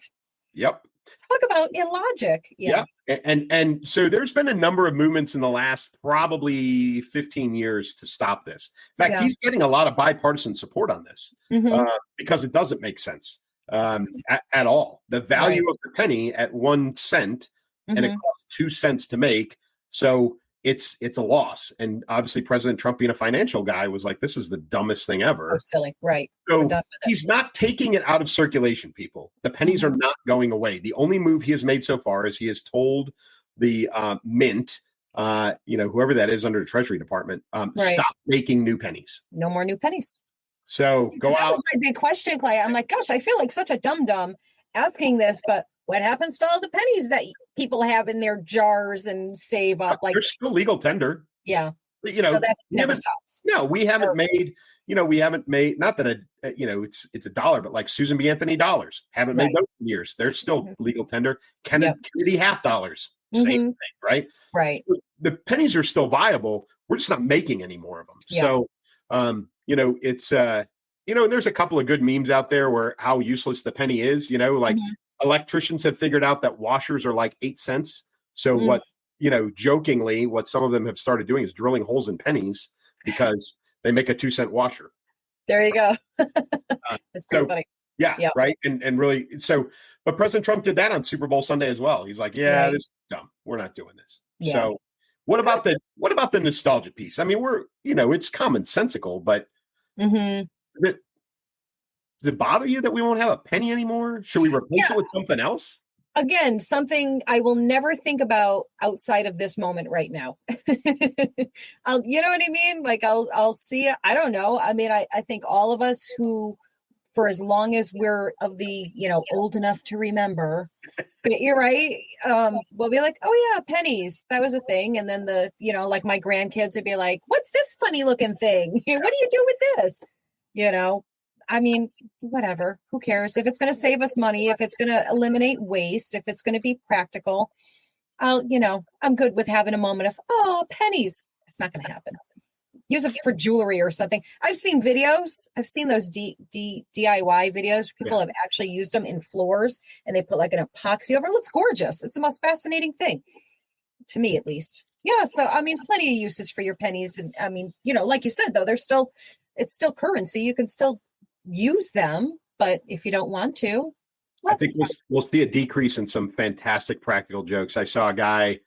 yep. Talk about illogic. Yeah. Yep. And so there's been a number of movements in the last probably 15 years to stop this. In fact, Yeah. he's getting a lot of bipartisan support on this Mhm. because it doesn't make sense at all. The value of the penny at 1 cent and it Mhm. costs 2 cents to make. So it's a loss. And obviously President Trump, being a financial guy, was like, this is the dumbest thing ever. So silly. Right. So We're done with it. he's not taking it out of circulation, people. The pennies are not going away. The only move he has made so far is he has told the mint, whoever that is under the Treasury Department, stop making new pennies. No more new pennies. So go That out. was my big question, Clay. I'm like, gosh, I feel like such a dum-dum asking this, but what happens to all the pennies that people have in their jars and save up? Like, They're still legal tender. yeah. You know, So that never stops. no, we haven't made, not that, it's a dollar, but like Susan B. Anthony dollars haven't made those in years. They're still legal tender. Kennedy half dollars, same thing, right? Right. The pennies are still viable. We're just not making any more of them. Yeah. So, it's, there's a couple of good memes out there where how useless the penny is, like electricians have figured out that washers are like 8 cents. So what, jokingly, what some of them have started doing is drilling holes in pennies because they make a 2 cent washer. There you go. That's pretty funny. Yeah. Yep. Right. And really, but President Trump did that on Super Bowl Sunday as well. He's like, this is dumb. We're not doing this. Yeah. So what about the nostalgia piece? I mean, it's commonsensical, but does it bother you that we won't have a penny anymore? Should we replace it with something else? Again, something I will never think about outside of this moment right now. You know what I mean? Like I'll see it. I don't know. I mean, I think all of us who, for as long as we're of the, old enough to remember, but you're right. We'll be like, oh yeah, pennies. That was a thing. And then like my grandkids would be like, what's this funny looking thing? What do you do with this? I mean, whatever, who cares? If it's going to save us money, if it's going to eliminate waste, if it's going to be practical, I'm good with having a moment of, oh, pennies. It's not going to happen. Use it for jewelry or something. I've seen videos. I've seen those DIY videos. People have actually used them in floors and they put like an epoxy over. It looks gorgeous. It's the most fascinating thing to me, at least. Yeah. So, I mean, plenty of uses for your pennies. And I mean, like you said, though, it's still currency. You can still use them, but if you don't want to, I think we'll see a decrease in some fantastic practical jokes. I saw a guy,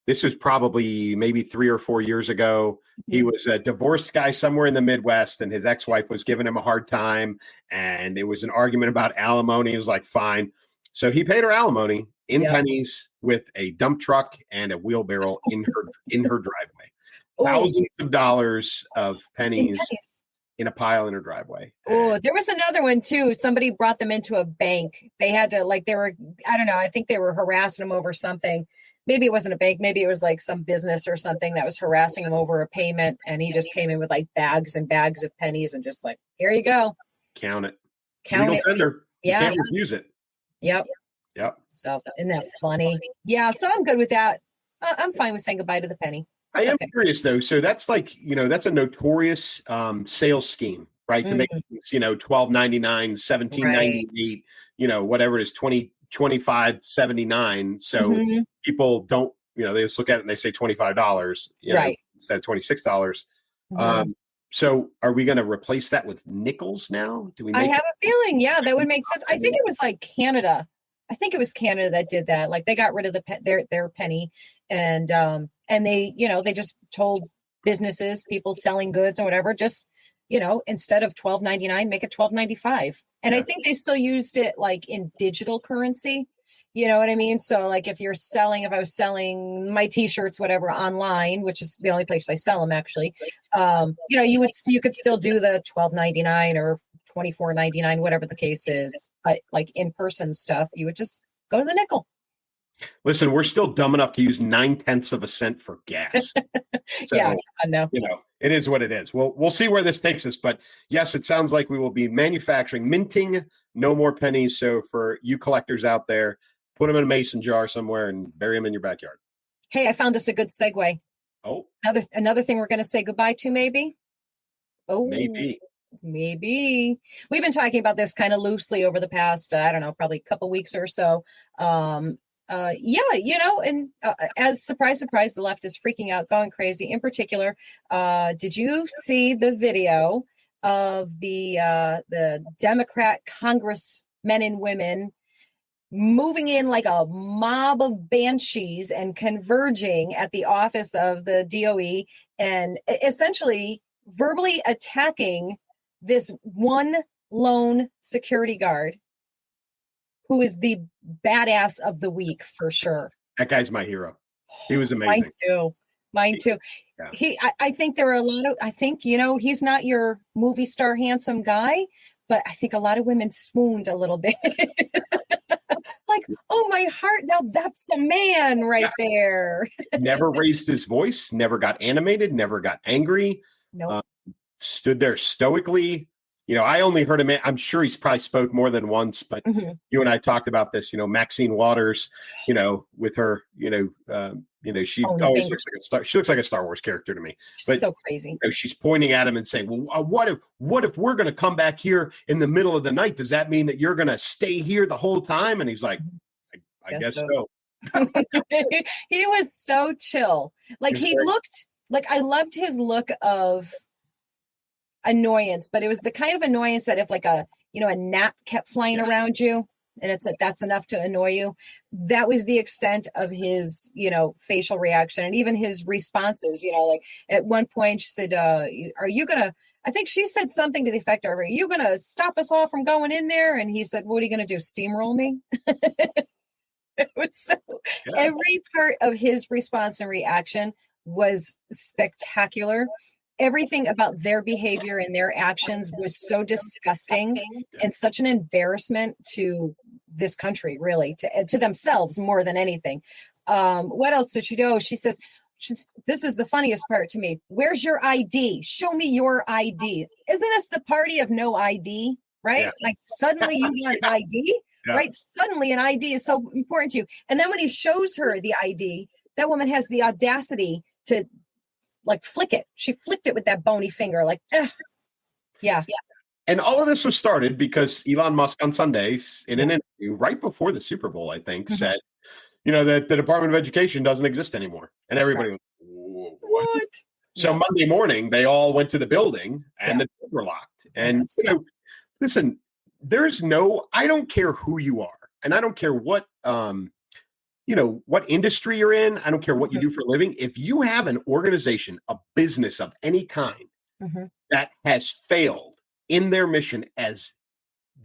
this was probably maybe 3 or 4 years ago. He was a divorced guy somewhere in the Midwest, and his ex-wife was giving him a hard time, and it was an argument about alimony. He was like, fine. So he paid her alimony in pennies with a dump truck and a wheelbarrow in her driveway. Thousands of dollars of pennies in a pile in her driveway. Oh, there was another one too. Somebody brought them into a bank. They had to I don't know. I think they were harassing them over something. Maybe it wasn't a bank. Maybe it was like some business or something that was harassing him over a payment. And he just came in with like bags and bags of pennies and just like, here you go. Count it. Count Legal it. tender. Yeah. You can't refuse it. Yep. So isn't that funny? Yeah. So I'm good with that. I'm fine with saying goodbye to the penny. I am curious though. So that's like, that's a notorious sales scheme, right? To make things, $12.99, $17.98, whatever it is, $25.79. So people don't, they just look at it and they say $25, instead of $26. So are we going to replace that with nickels now? I have a feeling, that would make sense. I think it was like Canada. I think it was Canada that did that. Like they got rid of their penny, and they, they just told businesses, people selling goods or whatever, just, instead of $12.99, make it $12.95. And I think they still used it like in digital currency. You know what I mean? So like if I was selling my t-shirts, whatever, online, which is the only place I sell them actually, you could still do the $12.99 or $24.99, whatever the case is. But like in-person stuff, you would just go to the nickel. Listen, we're still dumb enough to use 0.9 of a cent for gas. So, I know. It is what it is. We'll see where this takes us. But yes, it sounds like we will be minting no more pennies. So for you collectors out there, put them in a mason jar somewhere and bury them in your backyard. Hey, I found us a good segue. Oh, Another thing we're going to say goodbye to, maybe. Oh, maybe. We've been talking about this kind of loosely over the past, I don't know, probably a couple weeks or so. As surprise, the left is freaking out, going crazy. In particular, did you see the video of the Democrat congressmen and women moving in like a mob of banshees and converging at the office of the DOE and essentially verbally attacking this one lone security guard who is the badass of the week for sure. That guy's my hero. He was amazing. Mine too. Yeah. I think there are a lot of, he's not your movie star handsome guy, but I think a lot of women swooned a little bit. Like, oh, my heart, now that's a man right there. Never raised his voice, never got animated, never got angry. No. Stood there stoically. I only heard him. I'm sure he's probably spoke more than once, but you and I talked about this, Maxine Waters, with her, she always looks like a star. She looks like a Star Wars character to me. But, so crazy. She's pointing at him and saying, well, what if we're going to come back here in the middle of the night? Does that mean that you're going to stay here the whole time? And he's like, I guess so. He was so chill. Like he looked like, I loved his look of annoyance, but it was the kind of annoyance that if like a gnat kept flying around you and that's enough to annoy you. That was the extent of his, facial reaction and even his responses, like at one point she said, are you gonna, I think she said something to the effect of, are you gonna stop us all from going in there? And he said, what are you gonna do? Steamroll me? It was so, every part of his response and reaction was spectacular. Everything about their behavior and their actions was so disgusting and such an embarrassment to this country, really, to themselves more than anything. What else did she do? She says, this is the funniest part to me. Where's your ID? Show me your ID. Isn't this the party of no ID, right? Yeah. Like suddenly you want an ID, right? Suddenly an ID is so important to you. And then when he shows her the ID, that woman has the audacity to like flick it. She flicked it with that bony finger. Like, yeah. And all of this was started because Elon Musk on Sunday in an interview right before the Super Bowl, I think, said, that the Department of Education doesn't exist anymore. And everybody went, what? So Monday morning, they all went to the building and the doors were locked. And, listen, I don't care who you are. And I don't care what, what industry you're in. I don't care what you do for a living. If you have an organization, a business of any kind that has failed in their mission as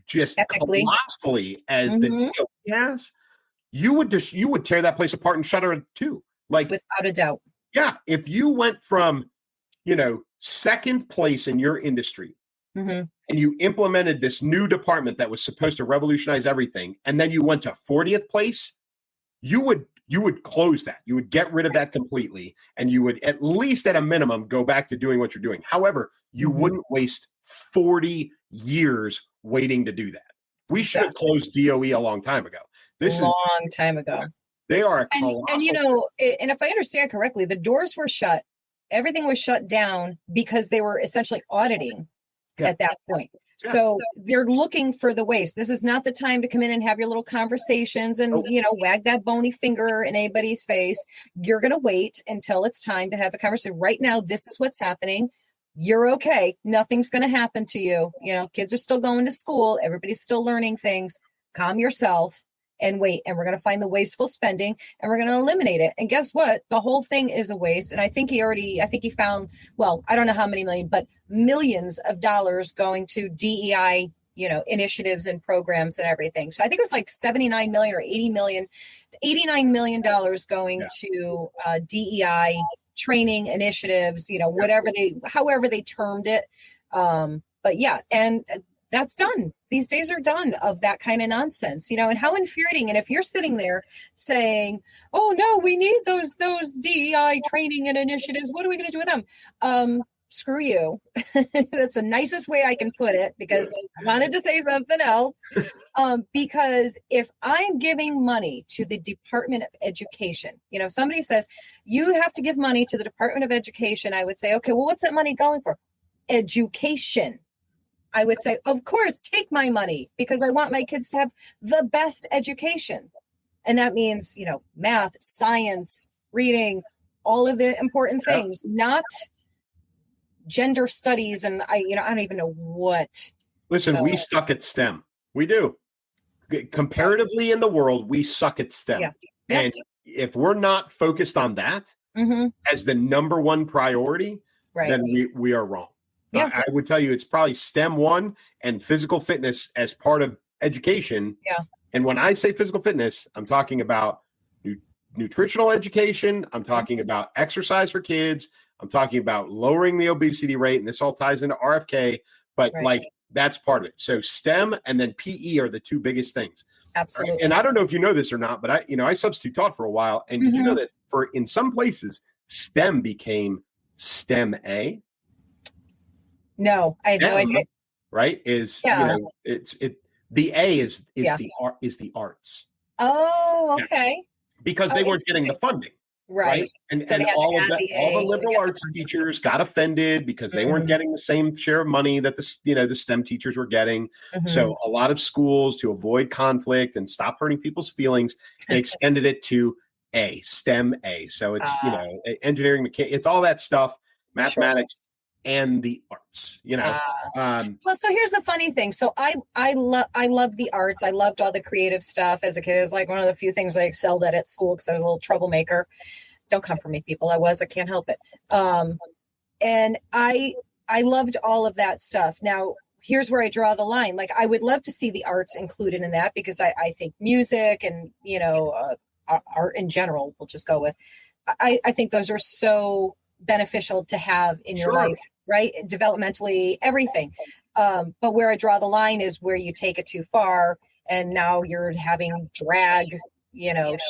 just colossally as the DOE has, you would tear that place apart and shut her too. Like without a doubt. Yeah. If you went from, second place in your industry and you implemented this new department that was supposed to revolutionize everything, and then you went to 40th place, you would close that. You would get rid of that completely, and you would at least at a minimum go back to doing what you're doing. However, you wouldn't waste 40 years waiting to do that. We should have closed DOE a long time ago. Time ago. They are and if I understand correctly, the doors were shut. Everything was shut down because they were essentially auditing at that point. So they're looking for the waste. This is not the time to come in and have your little conversations and, wag that bony finger in anybody's face. You're going to wait until it's time to have a conversation. Right now, this is what's happening. You're okay. Nothing's going to happen to you. Kids are still going to school. Everybody's still learning things. Calm yourself and wait. And we're going to find the wasteful spending and we're going to eliminate it. And guess what? The whole thing is a waste. And I think he found, well, I don't know how many million, but millions of dollars going to DEI, initiatives and programs and everything. So I think it was like 79 million or 80 million, $89 million going to DEI training initiatives, however they termed it. But yeah, and that's done. These days are done of that kind of nonsense, and how infuriating. And if you're sitting there saying, oh no, we need those DEI training and initiatives, what are we going to do with them? screw you. That's the nicest way I can put it, because I wanted to say something else. Because if I'm giving money to the Department of Education, somebody says, you have to give money to the Department of Education. I would say, okay, well, what's that money going for? Education. I would say, of course, take my money, because I want my kids to have the best education. And that means, math, science, reading, all of the important things, not gender studies. And I don't even know what. Listen, we suck at STEM. We do. Comparatively in the world, we suck at STEM. Yeah. And if we're not focused on that as the number one priority, then we are wrong. Yeah. I would tell you it's probably STEM 1 and physical fitness as part of education. Yeah. And when I say physical fitness, I'm talking about nutritional education. I'm talking about exercise for kids. I'm talking about lowering the obesity rate. And this all ties into RFK, but that's part of it. So STEM and then PE are the two biggest things. Absolutely. Right? And I don't know if you know this or not, but I substitute taught for a while. And did you know that in some places, STEM became STEM A? No, I had no idea. Right? The A is the arts. Oh, okay. Because they weren't getting the funding. Right. And, so and all the liberal arts teachers got offended because they weren't getting the same share of money that the STEM teachers were getting. So a lot of schools, to avoid conflict and stop hurting people's feelings, they extended it to A, STEM A. So it's engineering, it's all that stuff, mathematics, and the arts. Well, so here's the funny thing. So I love the arts. I loved all the creative stuff as a kid. It was like one of the few things I excelled at school, because I was a little troublemaker. Don't come for me, people. I can't help it. And I loved all of that stuff. Now, here's where I draw the line. Like, I would love to see the arts included in that, because I think music and, art in general, we'll just go with, I think those are so beneficial to have in your life, right? Developmentally, everything. But where I draw the line is where you take it too far, and now you're having drag,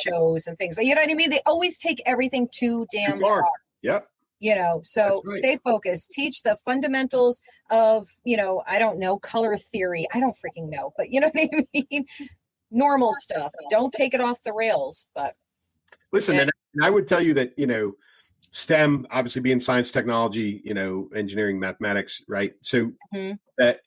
shows and things. You know what I mean? They always take everything too damn far. Yep. So stay focused, teach the fundamentals of, I don't know, color theory. I don't freaking know, but you know what I mean? Normal stuff. Don't take it off the rails. But listen, and I would tell you that, STEM, obviously being science, technology, engineering, mathematics, right? So that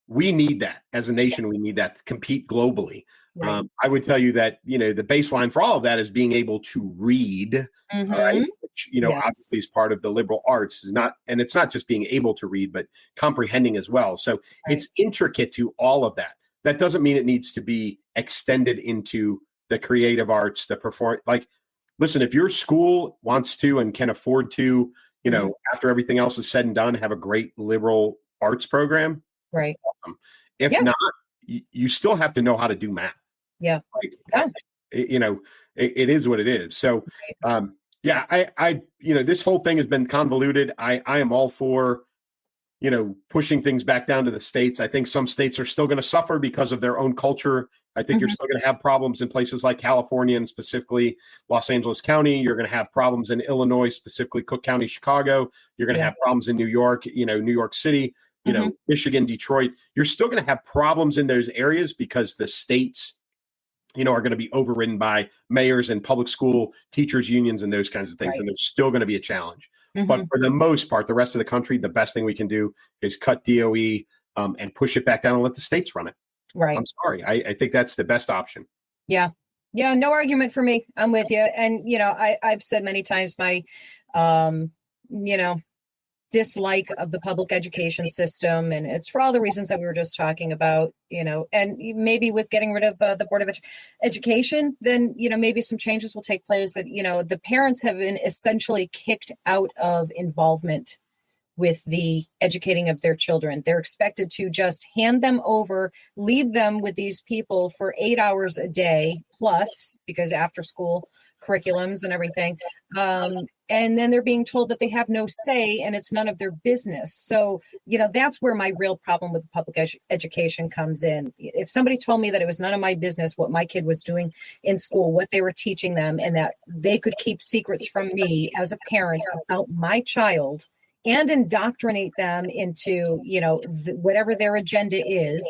we need that as a nation, we need that to compete globally. Right. I would tell you that, the baseline for all of that is being able to read, right? Which, obviously is part of the liberal arts, and it's not just being able to read, but comprehending as well. So it's intricate to all of that. That doesn't mean it needs to be extended into the creative arts, the perform, listen, if your school wants to and can afford to, after everything else is said and done, have a great liberal arts program. Right. If not, you still have to know how to do math. Yeah. It is what it is. So, I this whole thing has been convoluted. I am all for, pushing things back down to the states. I think some states are still going to suffer because of their own culture. I think you're still going to have problems in places like California and specifically Los Angeles County. You're going to have problems in Illinois, specifically Cook County, Chicago. You're going to have problems in New York, New York City, Michigan, Detroit. You're still going to have problems in those areas because the states, are going to be overridden by mayors and public school teachers unions and those kinds of things. And there's still going to be a challenge. But for the most part, the rest of the country, the best thing we can do is cut DOE and push it back down and let the states run it. Right. I'm sorry. I think that's the best option. Yeah. Yeah. No argument for me. I'm with you. And, I've said many times my, dislike of the public education system. And it's for all the reasons that we were just talking about, and maybe with getting rid of the Board of Education, then, maybe some changes will take place that, the parents have been essentially kicked out of involvement with the educating of their children. They're expected to just hand them over, leave them with these people for 8 hours a day plus, because after school curriculums and everything. And then they're being told that they have no say and it's none of their business. So, that's where my real problem with public education comes in. If somebody told me that it was none of my business what my kid was doing in school, what they were teaching them, and that they could keep secrets from me as a parent about my child and indoctrinate them into, whatever their agenda is.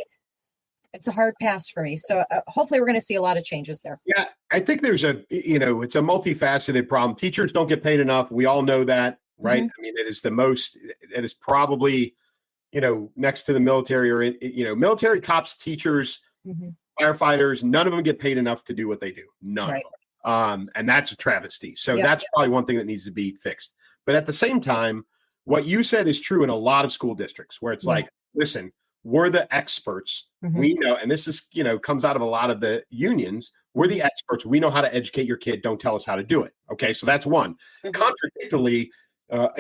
It's a hard pass for me. So hopefully we're going to see a lot of changes there. Yeah, I think there's it's a multifaceted problem. Teachers don't get paid enough. We all know that, right? I mean, it is probably, next to the military or, military, cops, teachers, firefighters, none of them get paid enough to do what they do. None of them. And that's a travesty. So that's probably one thing that needs to be fixed. But at the same time, what you said is true in a lot of school districts where it's like, listen, we're the experts. We know, and this is, comes out of a lot of the unions. We're the experts. We know how to educate your kid. Don't tell us how to do it. Okay. So that's one. Contradictorily,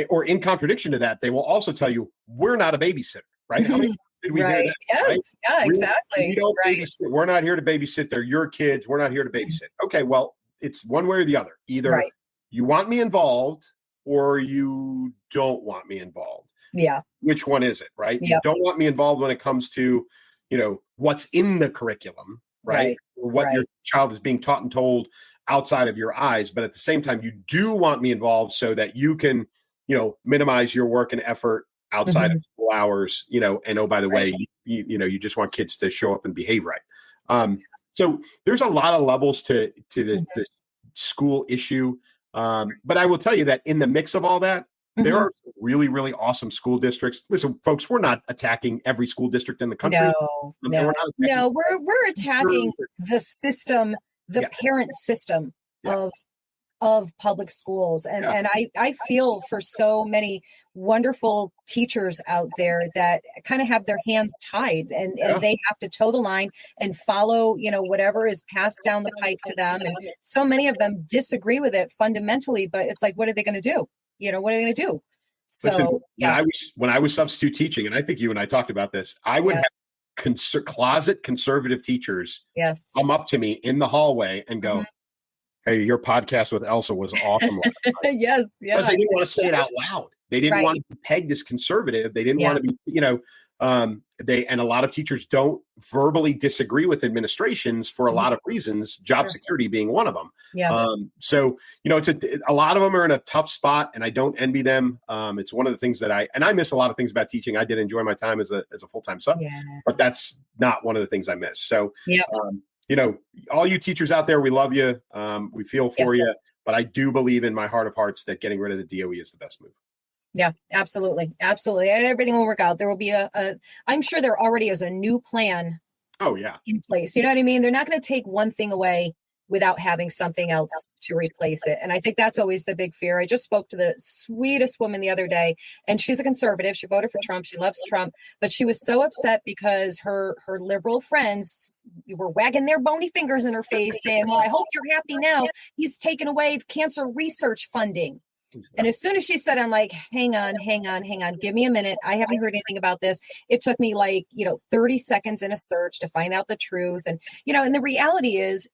or in contradiction to that, they will also tell you, we're not a babysitter, right? How many did we hear that? Yes. Right? Yeah, exactly. We don't babysit. We're not here to babysit. They're your kids. We're not here to babysit. Okay. Well, it's one way or the other. Either you want me involved or you don't want me involved. Yeah. Which one is it, right? Yeah. You don't want me involved when it comes to, what's in the curriculum, right? Or what your child is being taught and told outside of your eyes. But at the same time, you do want me involved so that you can, minimize your work and effort outside of school hours, and oh, by the way, you just want kids to show up and behave right. So there's a lot of levels to the school issue. But I will tell you that in the mix of all that, there are really, really awesome school districts. Listen, folks, we're not attacking every school district in the country. No, we're attacking the system, the parent system of public schools. And I feel for so many wonderful teachers out there that kind of have their hands tied and they have to toe the line and follow, whatever is passed down the pipe to them. And so many of them disagree with it fundamentally, but it's like, what are they going to do? What are they going to do? So, listen, when I was substitute teaching, and I think you and I talked about this, I would have closet conservative teachers come up to me in the hallway and go, hey, your podcast with Elsa was awesome. Because they didn't want to say it out loud. They didn't want to be pegged as conservative. They didn't want to be, and a lot of teachers don't verbally disagree with administrations for a lot of reasons, job security being one of them. So, it's a lot of them are in a tough spot and I don't envy them. It's one of the things that I miss a lot of things about teaching. I did enjoy my time as a full-time sub, but that's not one of the things I miss. So, all you teachers out there, we love you. We feel for you, but I do believe in my heart of hearts that getting rid of the DOE is the best move. Yeah, absolutely. Absolutely. Everything will work out. There will be I'm sure there already is a new plan. In place. You know what I mean? They're not going to take one thing away without having something else to replace it. And I think that's always the big fear. I just spoke to the sweetest woman the other day, and she's a conservative. She voted for Trump. She loves Trump, but she was so upset because her liberal friends were wagging their bony fingers in her face saying, well, I hope you're happy now. He's taken away cancer research funding. And as soon as she said, I'm like, hang on, give me a minute. I haven't heard anything about this. It took me 30 seconds in a search to find out the truth. And, and the reality is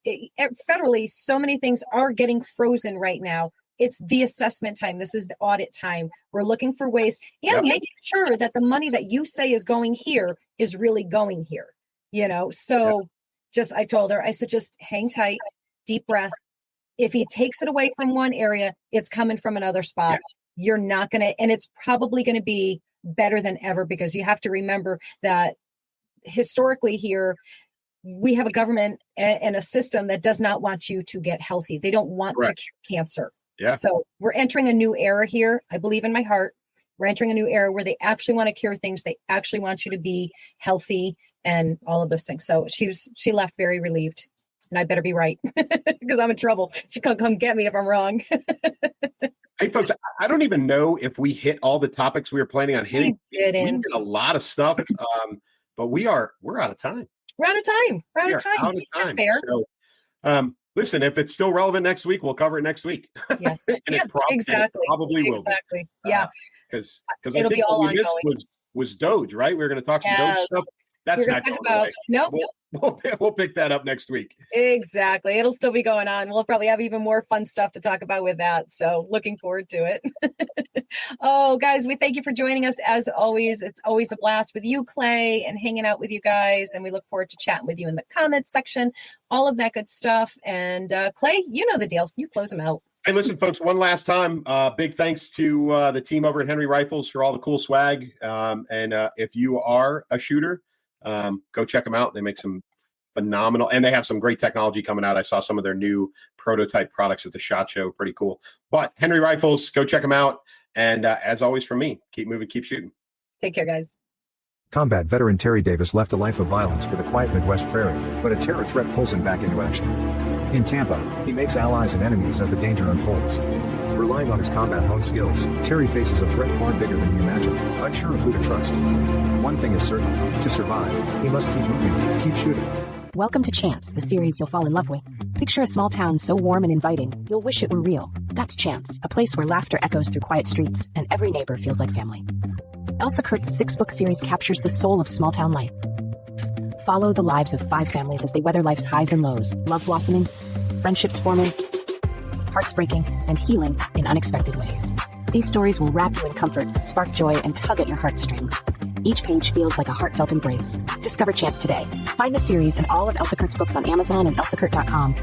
federally, so many things are getting frozen right now. It's the assessment time. This is the audit time. We're looking for ways and making sure that the money that you say is going here is really going here, So I told her, I said, just hang tight, deep breath. If he takes it away from one area, it's coming from another spot. You're not going to, and it's probably going to be better than ever because you have to remember that historically here, we have a government and a system that does not want you to get healthy. They don't want to cure cancer. So we're entering a new era here. I believe in my heart. We're entering a new era where they actually want to cure things. They actually want you to be healthy and all of those things. So she left very relieved. And I better be right because I'm in trouble. She can come get me if I'm wrong. Hey, folks, I don't even know if we hit all the topips we were planning on hitting. We did a lot of stuff, but we're out of time. We're out of time. It's not fair. So, listen, if it's still relevant next week, we'll cover it next week. Yes. Exactly. It probably will. Exactly. Yeah. Because it'll be all ongoing. Was Doge, right? We were going to talk some Doge stuff. That's not going away. Nope. We'll pick that up next week. Exactly. It'll still be going on. We'll probably have even more fun stuff to talk about with that. So looking forward to it. Oh, guys, we thank you for joining us as always. It's always a blast with you, Clay, and hanging out with you guys. And we look forward to chatting with you in the comments section, all of that good stuff. And Clay, you know the deal. You close them out. Hey, listen, folks, one last time, big thanks to the team over at Henry Rifles for all the cool swag. And if you are a shooter, go check them out. They make some phenomenal, and they have some great technology coming out. I saw some of their new prototype products at the SHOT Show. Pretty cool. But Henry Rifles, go check them out. And as always from me, keep moving, keep shooting. Take care, guys. Combat veteran Terry Davis left a life of violence for the quiet Midwest prairie, but a terror threat pulls him back into action. In Tampa, he makes allies and enemies as the danger unfolds. Relying on his combat-honed skills, Terry faces a threat far bigger than he imagined, unsure of who to trust. One thing is certain, to survive, he must keep moving, keep shooting. Welcome to Chance, the series you'll fall in love with. Picture a small town so warm and inviting, you'll wish it were real. That's Chance, a place where laughter echoes through quiet streets, and every neighbor feels like family. Elsa Kurt's 6-book series captures the soul of small-town life. Follow the lives of 5 families as they weather life's highs and lows, love blossoming, friendships forming, hearts breaking, and healing in unexpected ways. These stories will wrap you in comfort, spark joy, and tug at your heartstrings. Each page feels like a heartfelt embrace. Discover Chance today. Find the series and all of Elsa Kurt's books on Amazon and elsakurt.com.